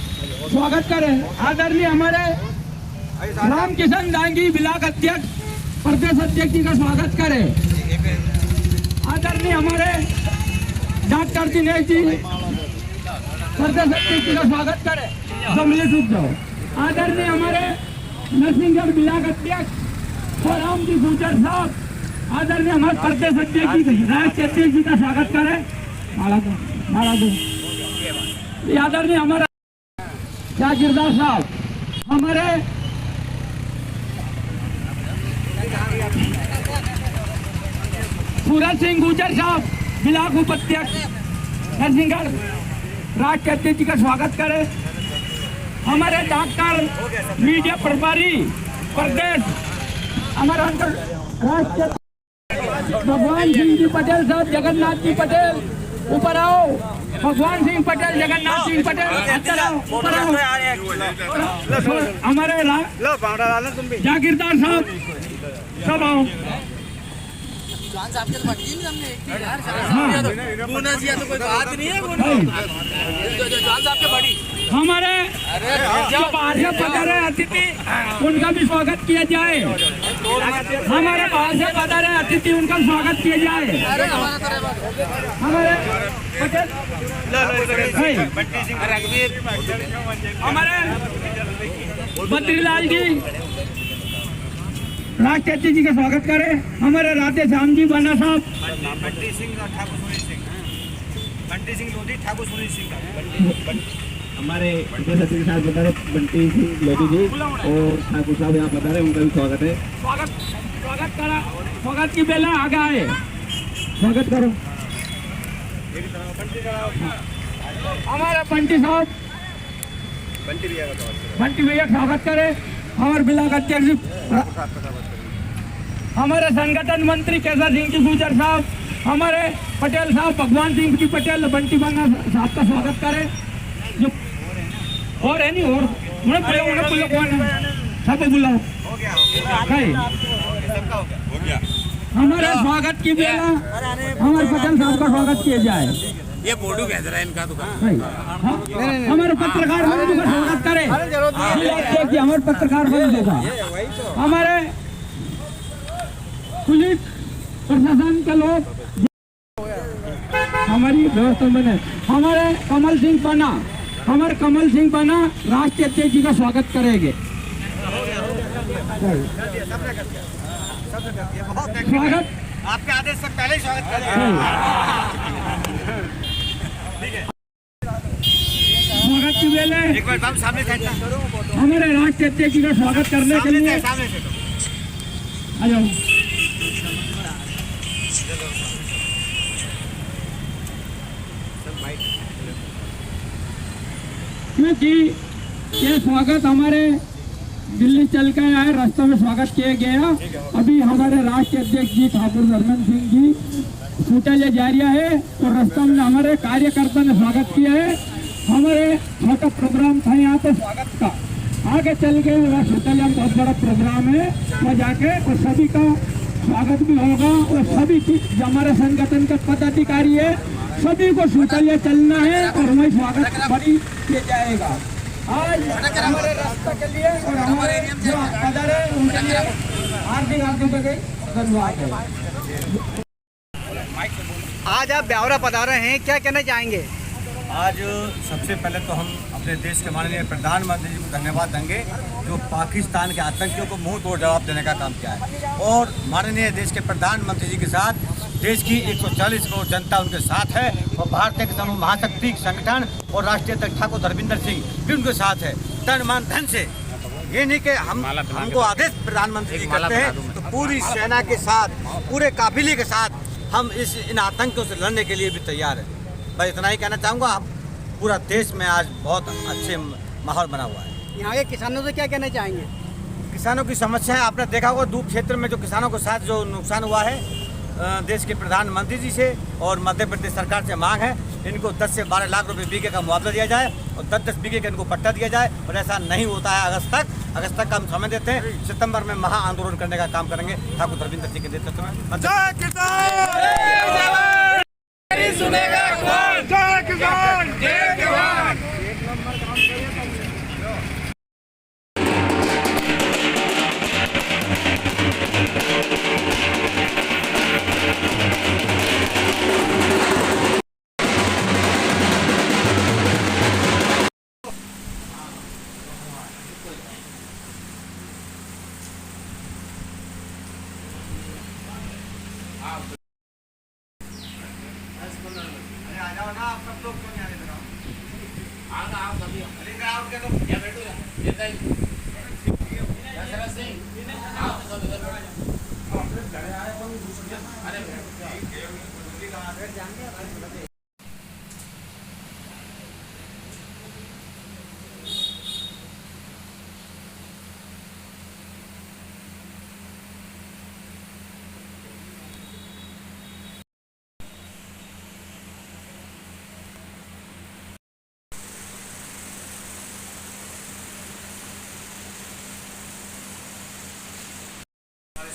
Speaker 12: स्वागत करें। आदरणीय हमारे राम किशन दांगी, ब्लॉक अध्यक्ष, प्रदेश अध्यक्ष जी का स्वागत करें। आदरणीय हमारे डॉक्टर दिनेश जी, प्रदेश अध्यक्ष जी का स्वागत करें। सम्मिलित रूप से आदरणीय हमारे नरसिंहगढ़ ब्लॉक अध्यक्ष स्वराम जी गुर्जर साहब, आदरणीय हमारे प्रदेश अध्यक्ष जी, राष्ट्रीय अध्यक्ष जी का स्वागत करें।
Speaker 16: माला दो। आदरणीय हमारा जागीरदार साहब, हमारे सूरज सिंह गुजर साहब, ब्लॉक उपाध्यक्ष नरसिंहगढ़, राष्ट्रीय अध्यक्ष जी का स्वागत करें। हमारे डॉक्टर मीडिया प्रभारी प्रदेश हमारा राष्ट्रीय भगवान सिंह जी पटेल साहब, जगन्नाथ जी पटेल ऊपर आओ। भगवान सिंह पटेल, जगन्नाथ सिंह पटेल अंदर आओ, ऊपर आओ। हमारे जागीरदार साहब सब आओ। हमारे जो बाहर से पधारे अतिथि उनका भी स्वागत किया जाए। हमारे बाहर से पधारे अतिथि उनका स्वागत किया जाए। हमारे हमारे बद्रीलाल जी राष्ट्रीय अध्यक्ष जी का स्वागत करें। हमारे राधे श्याम जी बाना साहब,
Speaker 2: बंटी सिंह लोधी, ठाकुर सुनील सिंह,
Speaker 13: हमारे प्रदेश अध्यक्ष के साथ बता रहे बंटी सिंह लोधी जी और ठाकुर साहब यहाँ बता रहे, उनका भी स्वागत है।
Speaker 16: स्वागत करा, स्वागत की बेला आगे आए, स्वागत करो। हमारे बंटी साहब, बंटी भैया स्वागत करे। हमारे ब्लॉक अध्यक्ष हमारे संगठन मंत्री केसर सिंह जी गुजर साहब, हमारे पटेल साहब भगवान सिंह जी पटेल बंटी बंगा साहब का स्वागत करें। जो और है नहीं और उन्हें सब बुलाओ। हमारे स्वागत की बेला हमारे पटेल साहब का स्वागत किया जाए।
Speaker 5: ये बोर्डू कह रहा है इनका दुकान।
Speaker 16: हमारे पत्रकार बंधु का स्वागत करें। हमारे पत्रकार बंधु का, हमारे पुलिस प्रशासन के लोग, हमारी व्यवस्था बने। हमारे कमल सिंह पन्ना, हमारे कमल सिंह पन्ना राष्ट्रीय अध्यक्ष जी का स्वागत करेंगे। स्वागत
Speaker 2: आपके आदेश से पहले ही स्वागत करें।
Speaker 16: स्वागत की बेले
Speaker 2: एक बार बाबू सामने से
Speaker 16: हमारे राष्ट्रीय अध्यक्ष जी का स्वागत करने के लिए आ जाओ। क्योंकि ये स्वागत हमारे दिल्ली चल के आए, रास्ते में स्वागत किया गया। अभी हमारे राष्ट्रीय अध्यक्ष जी ठाकुर धर्मेंद्र सिंह जी शौचालय जा रहा है और रास्ते में हमारे कार्यकर्ता ने स्वागत किया है। हमारे छोटा प्रोग्राम था यहाँ पे स्वागत का, आगे चल के शौचालय में बहुत बड़ा प्रोग्राम है, वहाँ जाके और सभी का स्वागत भी होगा। और सभी जो हमारे संगठन के पदाधिकारी है सभी को शौचालय चलना है और वही स्वागत बड़ी किया जाएगा। आज हमारे रास्ता के लिए और हमारे जो पधारे उनके लिए हार्दिक धन्यवाद।
Speaker 1: आज आप ब्यावरा पधारे हैं, क्या कहना चाहेंगे?
Speaker 2: आज सबसे पहले तो हम अपने देश के माननीय प्रधानमंत्री जी को धन्यवाद देंगे जो पाकिस्तान के आतंकियों को मुंह तोड़ जवाब देने का काम किया है। और माननीय देश के प्रधानमंत्री जी के साथ देश की 140 करोड़ जनता उनके साथ है और भारतीय किसान महाशक्ति संगठन और राष्ट्रीय अध्यक्ष ठाकुर धर्मेंद्र सिंह भी उनके साथ है। तन मन धन से, ये नहीं कि हमको आदेश प्रधानमंत्री जी करते हैं तो पूरी सेना के साथ, पूरे काफिले के साथ हम इन आतंकियों से लड़ने के लिए भी तैयार है। बस इतना ही कहना चाहूँगा। पूरा देश में आज बहुत अच्छे माहौल बना हुआ है।
Speaker 1: यहाँ के किसानों से क्या कहना चाहेंगे?
Speaker 2: किसानों की समस्या है, आपने देखा होगा दूध क्षेत्र में जो किसानों के साथ जो नुकसान हुआ है, देश के प्रधानमंत्री जी से और मध्य प्रदेश सरकार से मांग है इनको 10 से 12 लाख रुपए बीघे का मुआवजा दिया जाए और 10-10 बीघे का इनको पट्टा दिया जाए। और ऐसा नहीं होता है अगस्त तक का हम समय देते हैं। सितंबर में महा आंदोलन करने का काम करेंगे ठाकुर धर्मेंद्र जी के नेतृत्व में।
Speaker 16: सुनेगा कौन? जय किसान, जय जवान।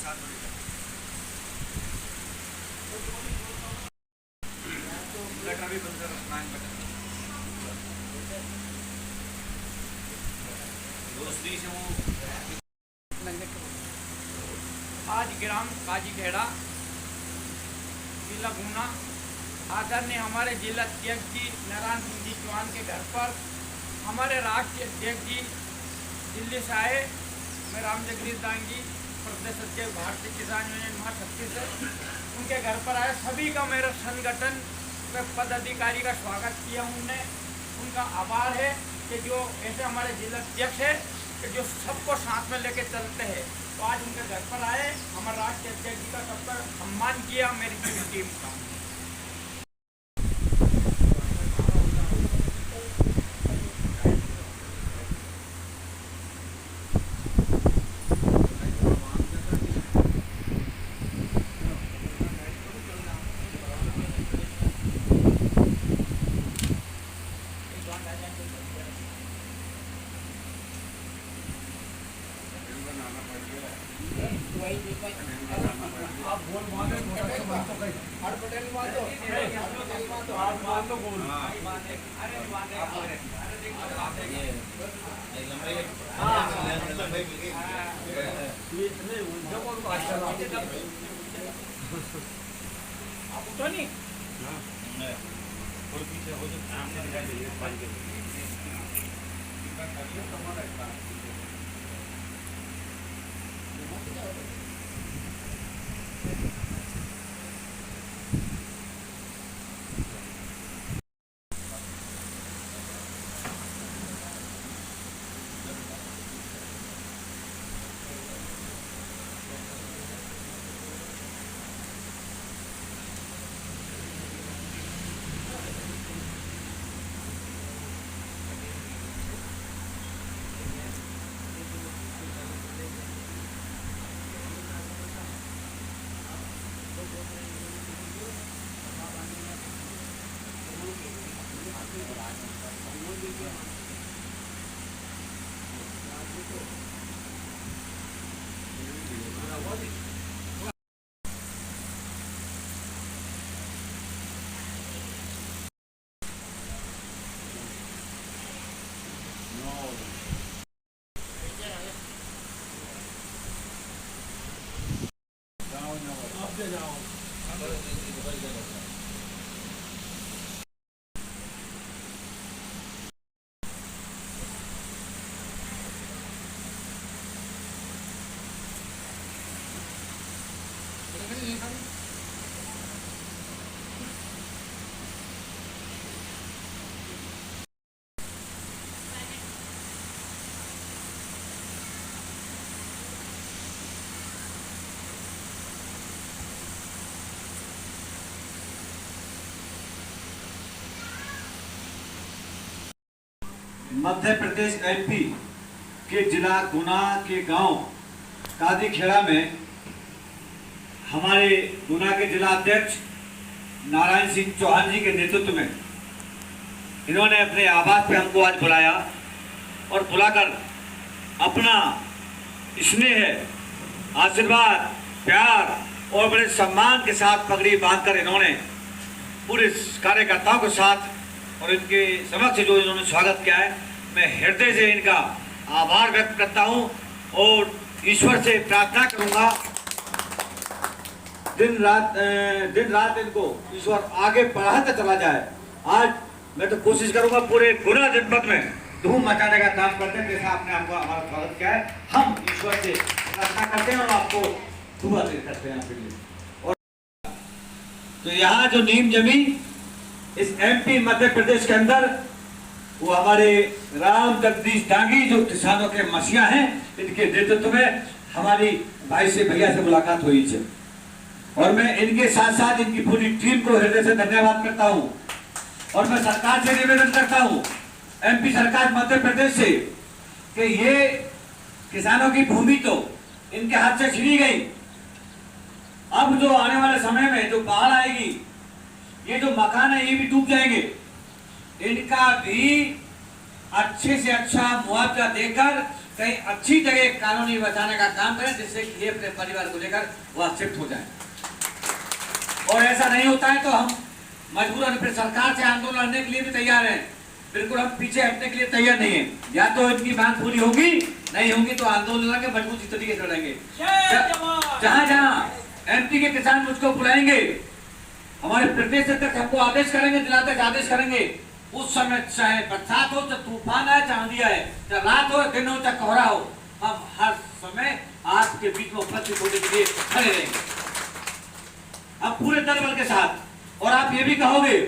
Speaker 3: आज ग्राम काजीखेड़ा जिला गुना आदरणीय हमारे जिला अध्यक्ष जी नारायण सिंह जी चौहान के घर पर हमारे राष्ट्रीय अध्यक्ष जी दिल्ली से आए। मैं राम जगदीश दांगी प्रदेश अध्यक्ष भारतीय किसान यूनियन महाशक्ति से उनके घर पर आए। सभी का मेरा संगठन में पदाधिकारी का स्वागत किया। उनने उनका आभार है कि जो ऐसे हमारे जिला अध्यक्ष है कि जो सबको साथ में लेके चलते हैं। तो आज उनके घर पर आए, हमारे राष्ट्रीय अध्यक्ष जी का सबका सम्मान किया मेरी पूरी टीम का।
Speaker 15: मध्य प्रदेश एमपी के जिला गुना के गांव काजीखेड़ा में हमारे गुना के जिला अध्यक्ष नारायण सिंह चौहान जी के नेतृत्व में इन्होंने अपने आवास पे हमको आज बुलाया और बुलाकर अपना स्नेह, आशीर्वाद, प्यार और बड़े सम्मान के साथ पगड़ी बांधकर इन्होंने पूरे कार्यकर्ताओं के साथ और इनके समक्ष जो इन्होंने स्वागत किया है, मैं हृदय से इनका आभार व्यक्त करता हूं और ईश्वर से प्रार्थना करूंगा दिन रात इनको ईश्वर आगे बढ़ाता चला जाए। आज मैं तो कोशिश करूंगा पूरे गुना जनपद में धूम मचाने का काम करते हैं, जैसा आपने हमको हमारा स्वागत किया है। हम ईश्वर से प्रार्थना करते हैं और आपको दुआ करते हैं आपके लिए। और तो यहाँ जो नींव जमी इस एमपी मध्य प्रदेश के अंदर, वो हमारे राम जगदीश दांगी जो किसानों के मसीहा हैं, इनके नेतृत्व में हमारी भाई से भैया से मुलाकात हुई है और मैं इनके साथ साथ इनकी पूरी टीम को हृदय से धन्यवाद करता हूं। और मैं सरकार से निवेदन करता हूं, एमपी सरकार मध्य प्रदेश से, कि ये किसानों की भूमि तो इनके हाथ से छीनी गई। अब जो आने वाले समय में जो बाढ़ आएगी, ये जो मकान है ये भी डूब जाएंगे। इनका भी अच्छे से अच्छा मुआवजा देकर
Speaker 2: कहीं अच्छी जगह कॉलोनी बचाने का काम करें, जिससे कि ये अपने परिवार को लेकर वह शिफ्ट हो जाए। और ऐसा नहीं होता है तो हम मजबूरन फिर सरकार से आंदोलन लड़ने के लिए भी तैयार हैं। बिल्कुल हम पीछे हटने के लिए तैयार नहीं है। या तो इनकी मांग पूरी होगी, नहीं होगी तो आंदोलन के मजबूत तरीके से लड़ेंगे। जहां जहां एमपी के किसान मुझको बुलाएंगे, हमारे प्रदेश अध्यक्ष हमको आदेश करेंगे, जिलाध्यक्ष आदेश करेंगे, उस समय चाहे बरसात हो, चाहे तूफान आए, चाहे आंधी आए, चाहे रात हो, दिन हो, चाहे कोहरा हो, हम हर समय आपके बीच में उपस्थित होने के लिए खड़े रहेंगे, अब पूरे दल बल के साथ। और आप ये भी कहोगे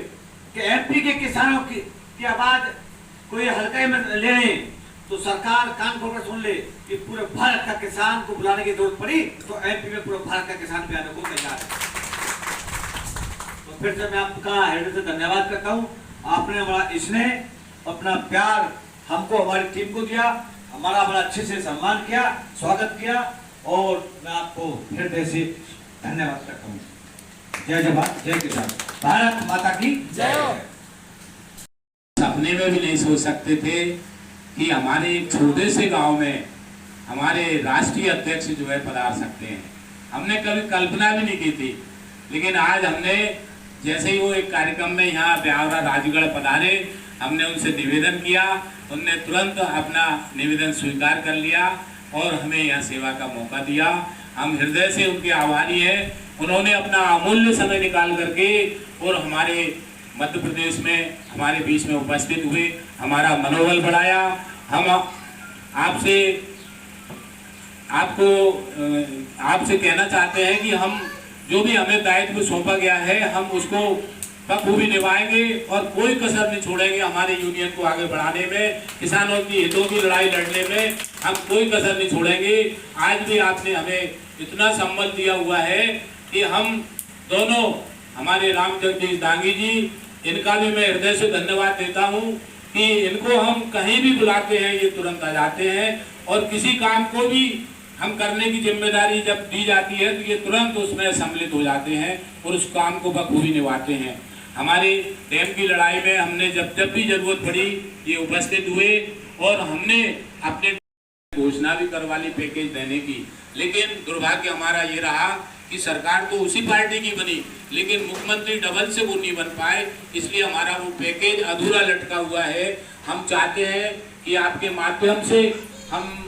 Speaker 2: कि एमपी के किसानों की आवाज कोई हल्के में ले लें, तो सरकार कान खोलकर सुन ले कि पूरे भारत का किसान को बुलाने की जरूरत पड़ी तो एमपी में पूरे भारत का किसान भी आने को तैयार है। तो फिर से मैं आपका हृदय से धन्यवाद करता हूँ। आपने हमारा स्नेह, अपना प्यार हमको, हमारी टीम को दिया, हमारा बड़ा अच्छे से सम्मान किया, स्वागत किया, और मैं आपको हृदय से धन्यवाद करता हूँ। जय जवान, जय किसान, भारत माता की जय।
Speaker 12: सपने में भी नहीं सोच सकते थे कि हमारे एक छोटे से गांव में हमारे राष्ट्रीय अध्यक्ष जो है पधार सकते हैं। हमने कभी कल्पना भी नहीं की थी, लेकिन आज हमने जैसे ही वो एक कार्यक्रम में यहाँ ब्यावरा राजगढ़ पधारे, हमने उनसे निवेदन किया, उनने तुरंत अपना निवेदन स्वीकार कर लिया और हमें यहाँ सेवा का मौका दिया। हम हृदय से उनके आभारी हैं। उन्होंने अपना अमूल्य समय निकाल करके और हमारे मध्य प्रदेश में हमारे बीच में उपस्थित हुए, हमारा मनोबल बढ़ाया। हम आपसे कहना चाहते हैं कि हम जो भी हमें दायित्व सौंपा गया है, हम उसको बखूबी निभाएंगे और कोई कसर नहीं छोड़ेंगे। हमारे यूनियन को आगे बढ़ाने में, किसानों की हितों की लड़ाई लड़ने में हम कोई कसर नहीं छोड़ेंगे। आज भी आपने हमें इतना सम्मान दिया हुआ है कि हम दोनों, हमारे राम जगदीश दांगी जी, इनका भी मैं हृदय से धन्यवाद देता हूं कि इनको हम कहीं भी बुलाते हैं ये तुरंत आ जाते हैं, और किसी काम को भी हम करने की जिम्मेदारी जब दी जाती है तो ये तुरंत उसमें सम्मिलित हो जाते हैं और उस काम को बखूबी निभाते हैं। हमारे डैम की लड़ाई में हमने जब भी जरूरत पड़ी ये उपस्थित हुए, और हमने अपने घोषणा भी करवा ली पैकेज देने की। लेकिन दुर्भाग्य हमारा ये रहा कि सरकार तो उसी पार्टी की बनी, लेकिन मुख्यमंत्री डबल से वो नहीं बन पाए, इसलिए हमारा वो पैकेज अधूरा लटका हुआ है। हम चाहते हैं कि आपके माध्यम से हम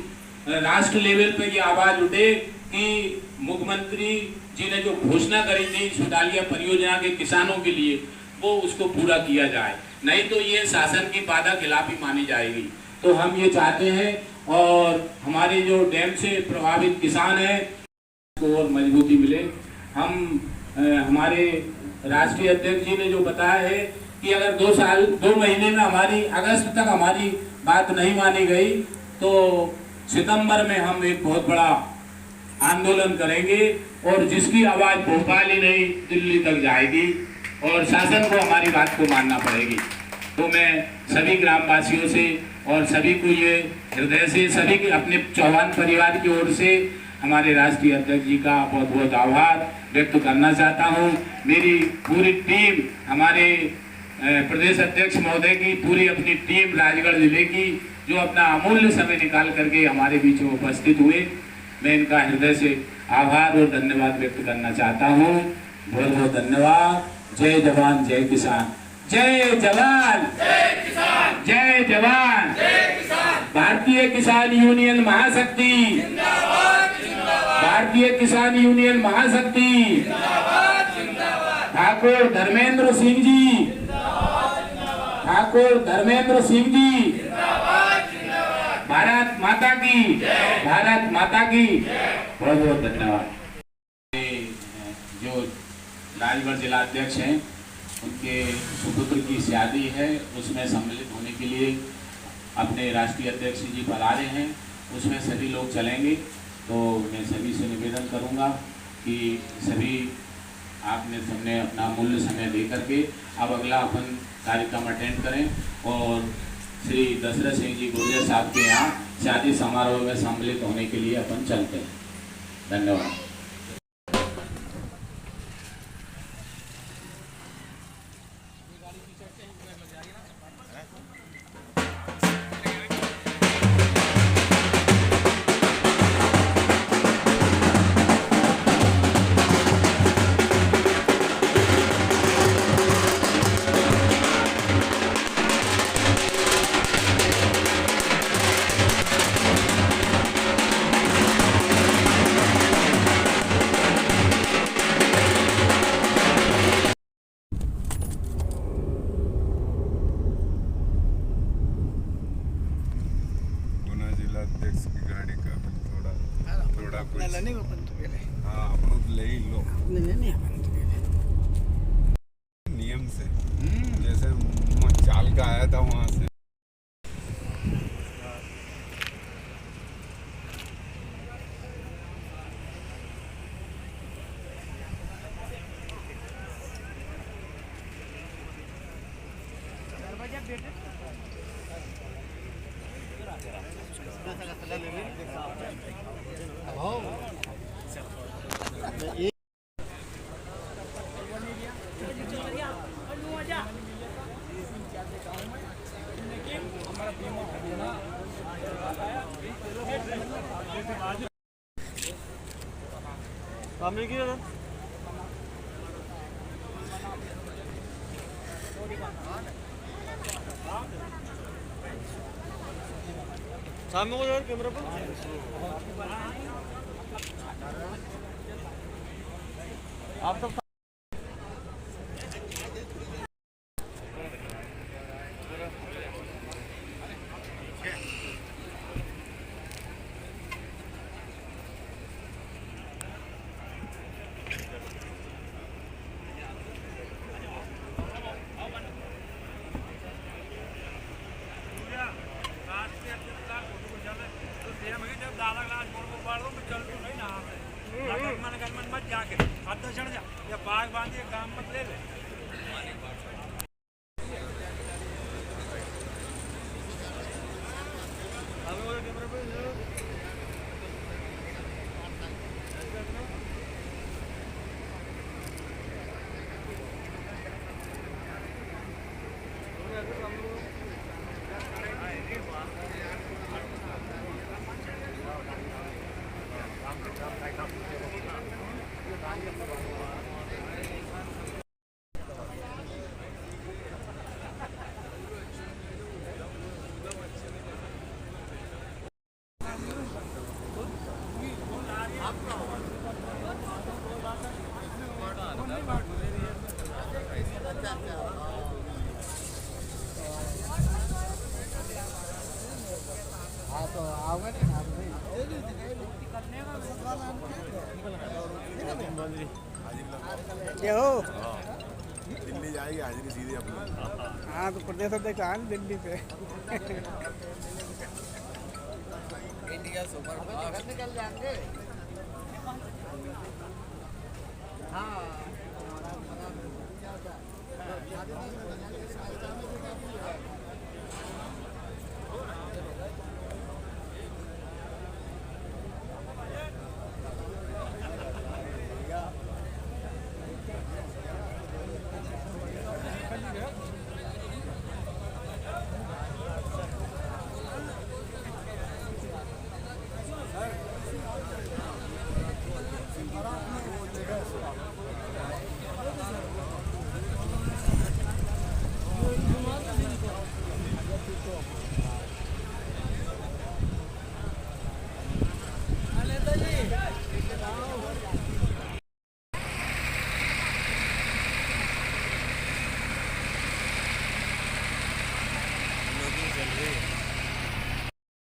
Speaker 12: राष्ट्र लेवल पे ये आवाज उठे कि मुख्यमंत्री जी ने जो घोषणा करी थी सुडालिया परियोजना के किसानों के लिए, वो उसको पूरा किया जाए, नहीं तो ये शासन की वादा खिलाफी मानी जाएगी। तो हम ये चाहते हैं, और हमारे जो डैम से प्रभावित किसान हैं को और मजबूती मिले। हम हमारे राष्ट्रीय अध्यक्ष जी ने जो बताया है कि अगर 2 महीने में हमारी, अगस्त तक हमारी बात नहीं मानी गई तो सितंबर में हम एक बहुत बड़ा आंदोलन करेंगे, और जिसकी आवाज भोपाल ही नहीं दिल्ली तक जाएगी, और शासन को हमारी बात को मानना पड़ेगी। तो मैं सभी ग्रामवासियों से और सभी को ये हृदय से, सभी के अपने चौहान परिवार की ओर से हमारे राष्ट्रीय अध्यक्ष जी का बहुत बहुत आभार व्यक्त करना चाहता हूँ। मेरी पूरी टीम, हमारे प्रदेश अध्यक्ष महोदय की पूरी अपनी टीम राजगढ़ जिले की, जो अपना अमूल्य समय निकाल करके हमारे बीच में उपस्थित हुए, मैं इनका हृदय से आभार और धन्यवाद व्यक्त करना चाहता हूँ। बहुत बहुत धन्यवाद। जय जवान, जय किसान। जय जवान, जय किसान। जय जवान, जय किसान। भारतीय किसान यूनियन महाशक्ति जिंदाबाद, जिंदाबाद। भारतीय किसान यूनियन महाशक्ति जिंदाबाद, जिंदाबाद। ठाकुर धर्मेंद्र सिंह जी जिंदाबाद, जिंदाबाद। ठाकुर धर्मेंद्र सिंह जी जिंदाबाद, जिंदाबाद। भारत माता की जय, भारत माता की जय। बहुत बहुत धन्यवाद। जो राजगढ़ जिला अध्यक्ष हैं, उनके सुपुत्र की शादी है, उसमें सम्मिलित होने के लिए अपने राष्ट्रीय अध्यक्ष जी पधारे हैं, उसमें सभी लोग चलेंगे। तो मैं सभी से निवेदन करूंगा कि सभी आपने सबने अपना मूल्य समय दे करके अब अगला अपन कार्यक्रम अटेंड करें, और श्री दशरथ सिंह जी गुर्जर साहब के यहाँ शादी समारोह में सम्मिलित होने के लिए अपन चलते हैं। धन्यवाद।
Speaker 9: वाला कुछ
Speaker 1: नहीं वो अपन तो गेले
Speaker 9: हाँ अपन ले ही लो
Speaker 1: नहीं अपन तो गेले
Speaker 9: नियम से जैसे मैं चाल का आया था वहाँ से
Speaker 2: सामने की सामने को यार कैमरा पर आप सब
Speaker 1: क्या हो
Speaker 9: दिल्ली जाएगी हाजिरी सीधी अपनी
Speaker 1: हाँ तो प्रदेश अध्यक्ष आए दिल्ली से
Speaker 14: इंडिया सुपर फास्ट निकल जाएंगे हाँ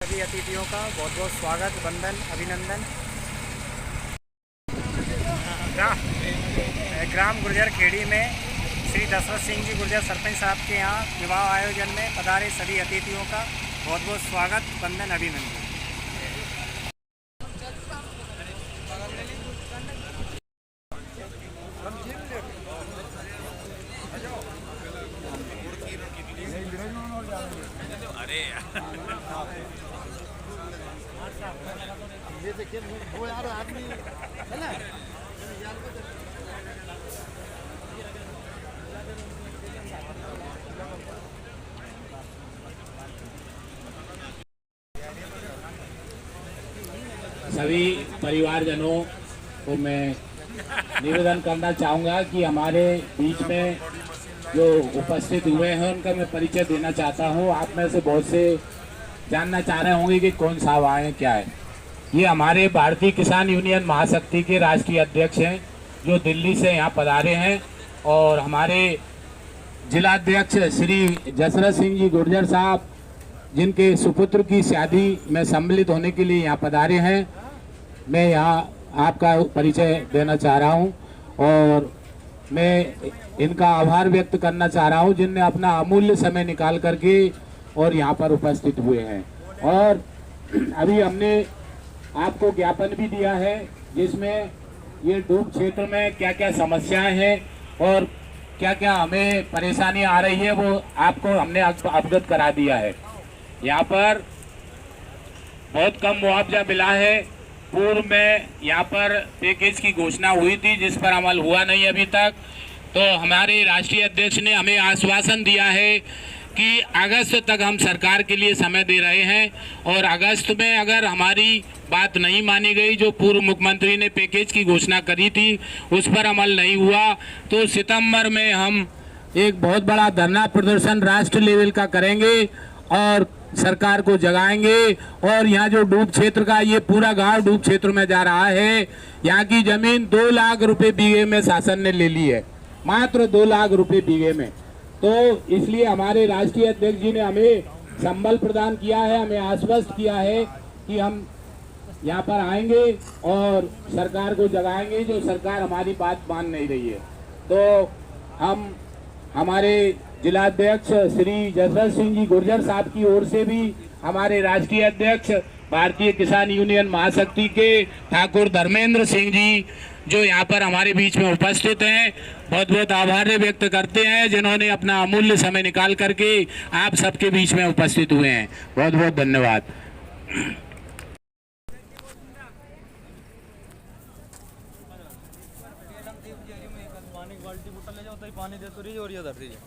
Speaker 1: सभी अतिथियों का बहुत बहुत स्वागत वंदन अभिनंदन। ग्राम गुर्जर खेड़ी में श्री दशरथ सिंह जी गुर्जर सरपंच साहब के यहाँ विवाह आयोजन में पधारे सभी अतिथियों का बहुत बहुत स्वागत वंदन अभिनंदन।
Speaker 4: वो यार आदमी है ना
Speaker 12: सभी परिवारजनों को मैं निवेदन करना चाहूँगा कि हमारे बीच में जो उपस्थित हुए हैं उनका मैं परिचय देना चाहता हूँ। आप में से बहुत से जानना चाह रहे होंगे कि कौन साहब आए क्या है। ये हमारे भारतीय किसान यूनियन महाशक्ति के राष्ट्रीय अध्यक्ष हैं जो दिल्ली से यहाँ पधारे हैं और हमारे जिलाध्यक्ष श्री दशरथ सिंह जी गुर्जर साहब जिनके सुपुत्र की शादी में सम्मिलित होने के लिए यहाँ पधारे हैं। मैं यहाँ आपका परिचय देना चाह रहा हूँ और मैं इनका आभार व्यक्त करना चाह रहा हूँ जिनने अपना अमूल्य समय निकाल करके और यहाँ पर उपस्थित हुए हैं। और अभी हमने आपको ज्ञापन भी दिया है जिसमें ये डूब क्षेत्र में क्या क्या समस्याएं हैं और क्या क्या हमें परेशानी आ रही है वो आपको हमने अवगत करा दिया है। यहाँ पर बहुत कम मुआवजा मिला है। पूर्व में यहाँ पर पैकेज की घोषणा हुई थी जिस पर अमल हुआ नहीं अभी तक। तो हमारे राष्ट्रीय अध्यक्ष ने हमें आश्वासन दिया है कि अगस्त तक हम सरकार के लिए समय दे रहे हैं और अगस्त में अगर हमारी बात नहीं मानी गई, जो पूर्व मुख्यमंत्री ने पैकेज की घोषणा करी थी उस पर अमल नहीं हुआ, तो सितंबर में हम एक बहुत बड़ा धरना प्रदर्शन राष्ट्र लेवल का करेंगे और सरकार को जगाएंगे। और यहाँ जो डूब क्षेत्र का ये पूरा गांव डूब क्षेत्र में जा रहा है, यहाँ की जमीन 2 लाख रुपए बीघे में शासन ने ले ली है, मात्र 2 लाख रुपए बीघे में। तो इसलिए हमारे राष्ट्रीय अध्यक्ष जी ने हमें संबल प्रदान किया है, हमें आश्वस्त किया है कि हम यहाँ पर आएंगे और सरकार को जगाएंगे जो सरकार हमारी बात मान नहीं रही है। तो हम हमारे जिलाध्यक्ष श्री जसवंत सिंह जी गुर्जर साहब की ओर से भी हमारे राष्ट्रीय अध्यक्ष भारतीय किसान यूनियन महाशक्ति के ठाकुर धर्मेंद्र सिंह जी जो यहाँ पर हमारे बीच में उपस्थित हैं, बहुत बहुत आभार व्यक्त करते हैं जिन्होंने अपना अमूल्य समय निकाल करके आप सबके बीच में उपस्थित हुए हैं। बहुत बहुत धन्यवाद।
Speaker 17: पानी दे तो रही और ये धर दीजिए।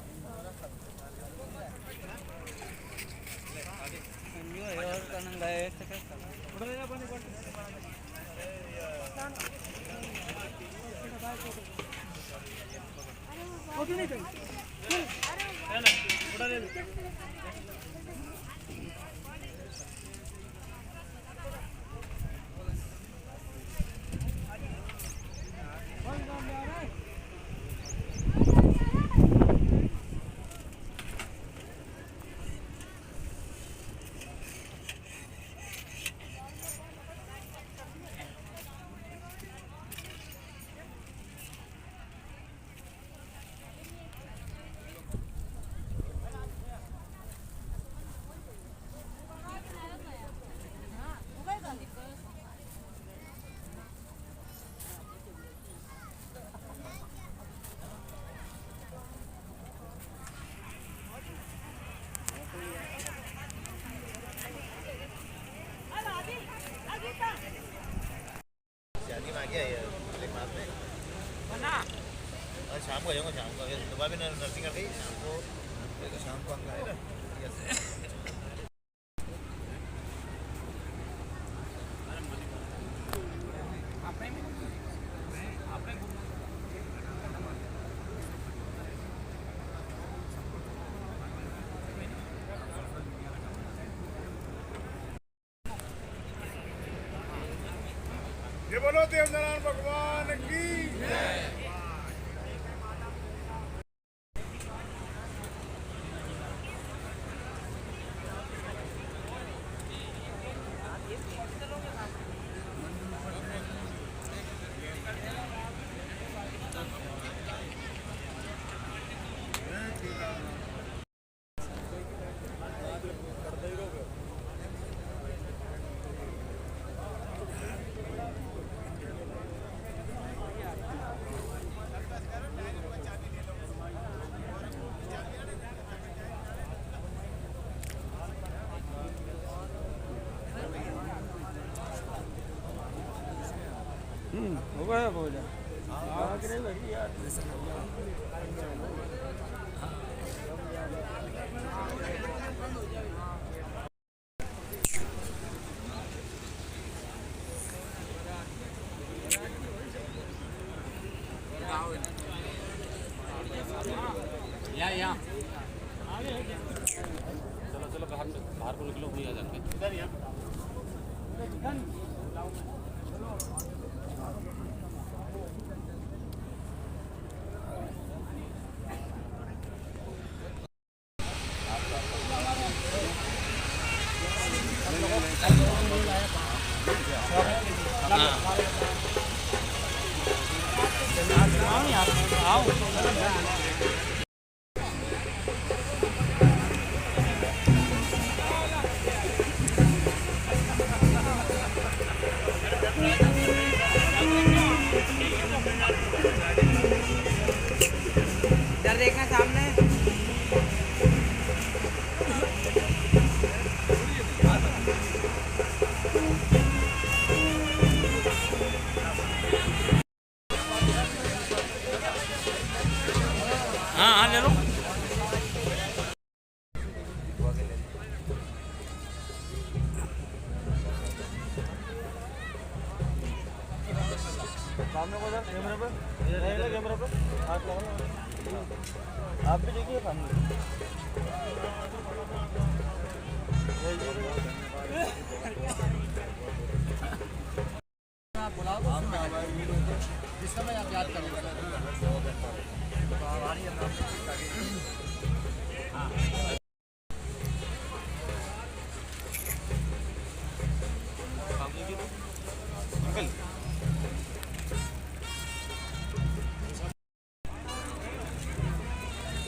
Speaker 18: शाम को जाऊँगा, शाम को सुबह भी नर्सिंग कर गई, शाम को अंग आएगा।
Speaker 4: ये बोलो देवनारायण भगवान की जय।
Speaker 17: हो गया बोला
Speaker 5: या चलो चलो बाहर को निकलो, वहीं आ जाते हैं इधर यहाँ।
Speaker 14: इधर देखना सामने।
Speaker 2: हाँ ले लो।
Speaker 17: सामने को कैमरे पे, ये रहेगा कैमरा पे, हाथ लगा। आप भी देखिए सामने।
Speaker 1: जिस समय आप याद करेंगे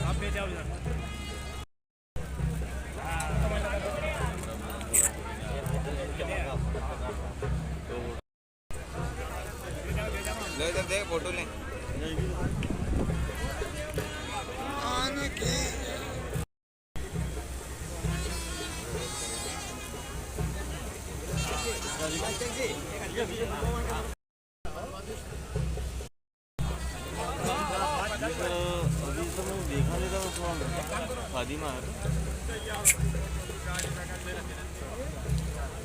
Speaker 2: आप ले जाओ इधर।
Speaker 18: ले इधर देख फोटो ले।
Speaker 17: देखा नहीं था शादी में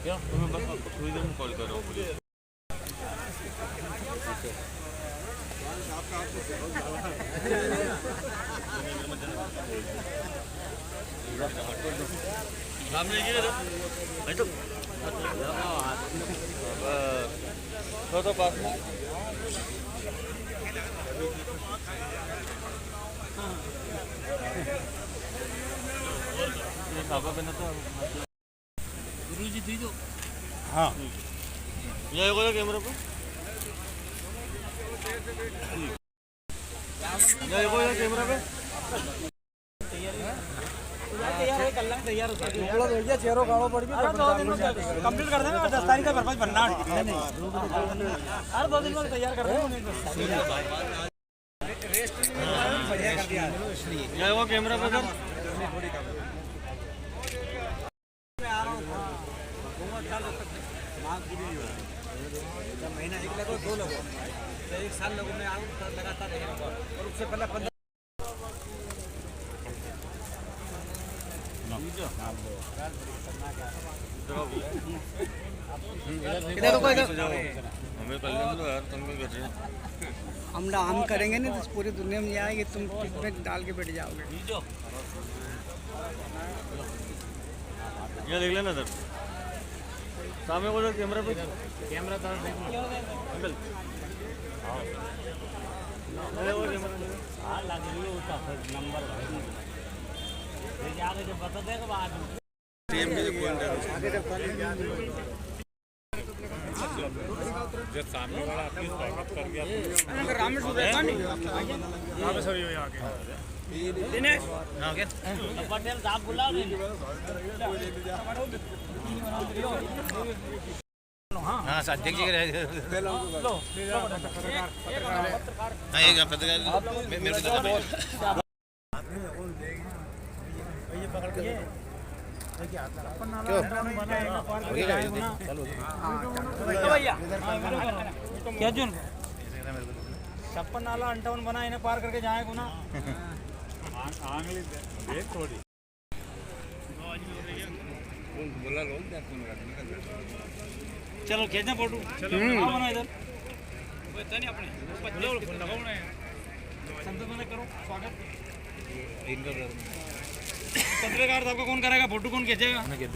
Speaker 17: क्या मैं बस थोड़ी देर में कॉल कर रहा हूँ पुलिस। तो पास में
Speaker 2: गुरु जी दीजो।
Speaker 17: हाँ ये को कैमरा पे ये को कैमरा पे
Speaker 3: तैयार है कल तैयार हो
Speaker 17: थोड़ा भैया चेहरों काड़ो पड़ गई।
Speaker 3: कंप्लीट कर देना 10 तारीख का पर्पज बनना हर 2 दिन में तैयार कर देंगे।
Speaker 17: बढ़िया कर दिया ये वो कैमरा पे सर
Speaker 2: महीना एक लगो 2 लोगों तो 1 साल लोगों में आऊँ लगातार रहेगा और उससे पहले 15
Speaker 17: हमें कर लेंगे यार तुम भी कर रहे
Speaker 1: हम करेंगे नहीं तो पूरी दुनिया में आएगी, तुम कितने डाल के बैठ जाओगे।
Speaker 17: ये देख लेना सर सामने को कैमरा पे
Speaker 2: कैमरा था
Speaker 17: अंकल
Speaker 2: नंबर आगे जब बता देगा बाद
Speaker 17: टीम के लिए बोल रहे
Speaker 2: जो सामने वाला आपकी स्वागत कर गया दिनेश पटेल साहब बुला रहे हाँ अध्यक्ष जी
Speaker 3: क्या जुन 56 नाला 58 बना इन्हें पार करके जाए को ना
Speaker 2: देख थोड़ी
Speaker 3: चलो खींचना फोटो बना इधर अपने संतोष करो स्वागत पत्रकार साहब का कौन करेगा फोटो कौन खींचेगा।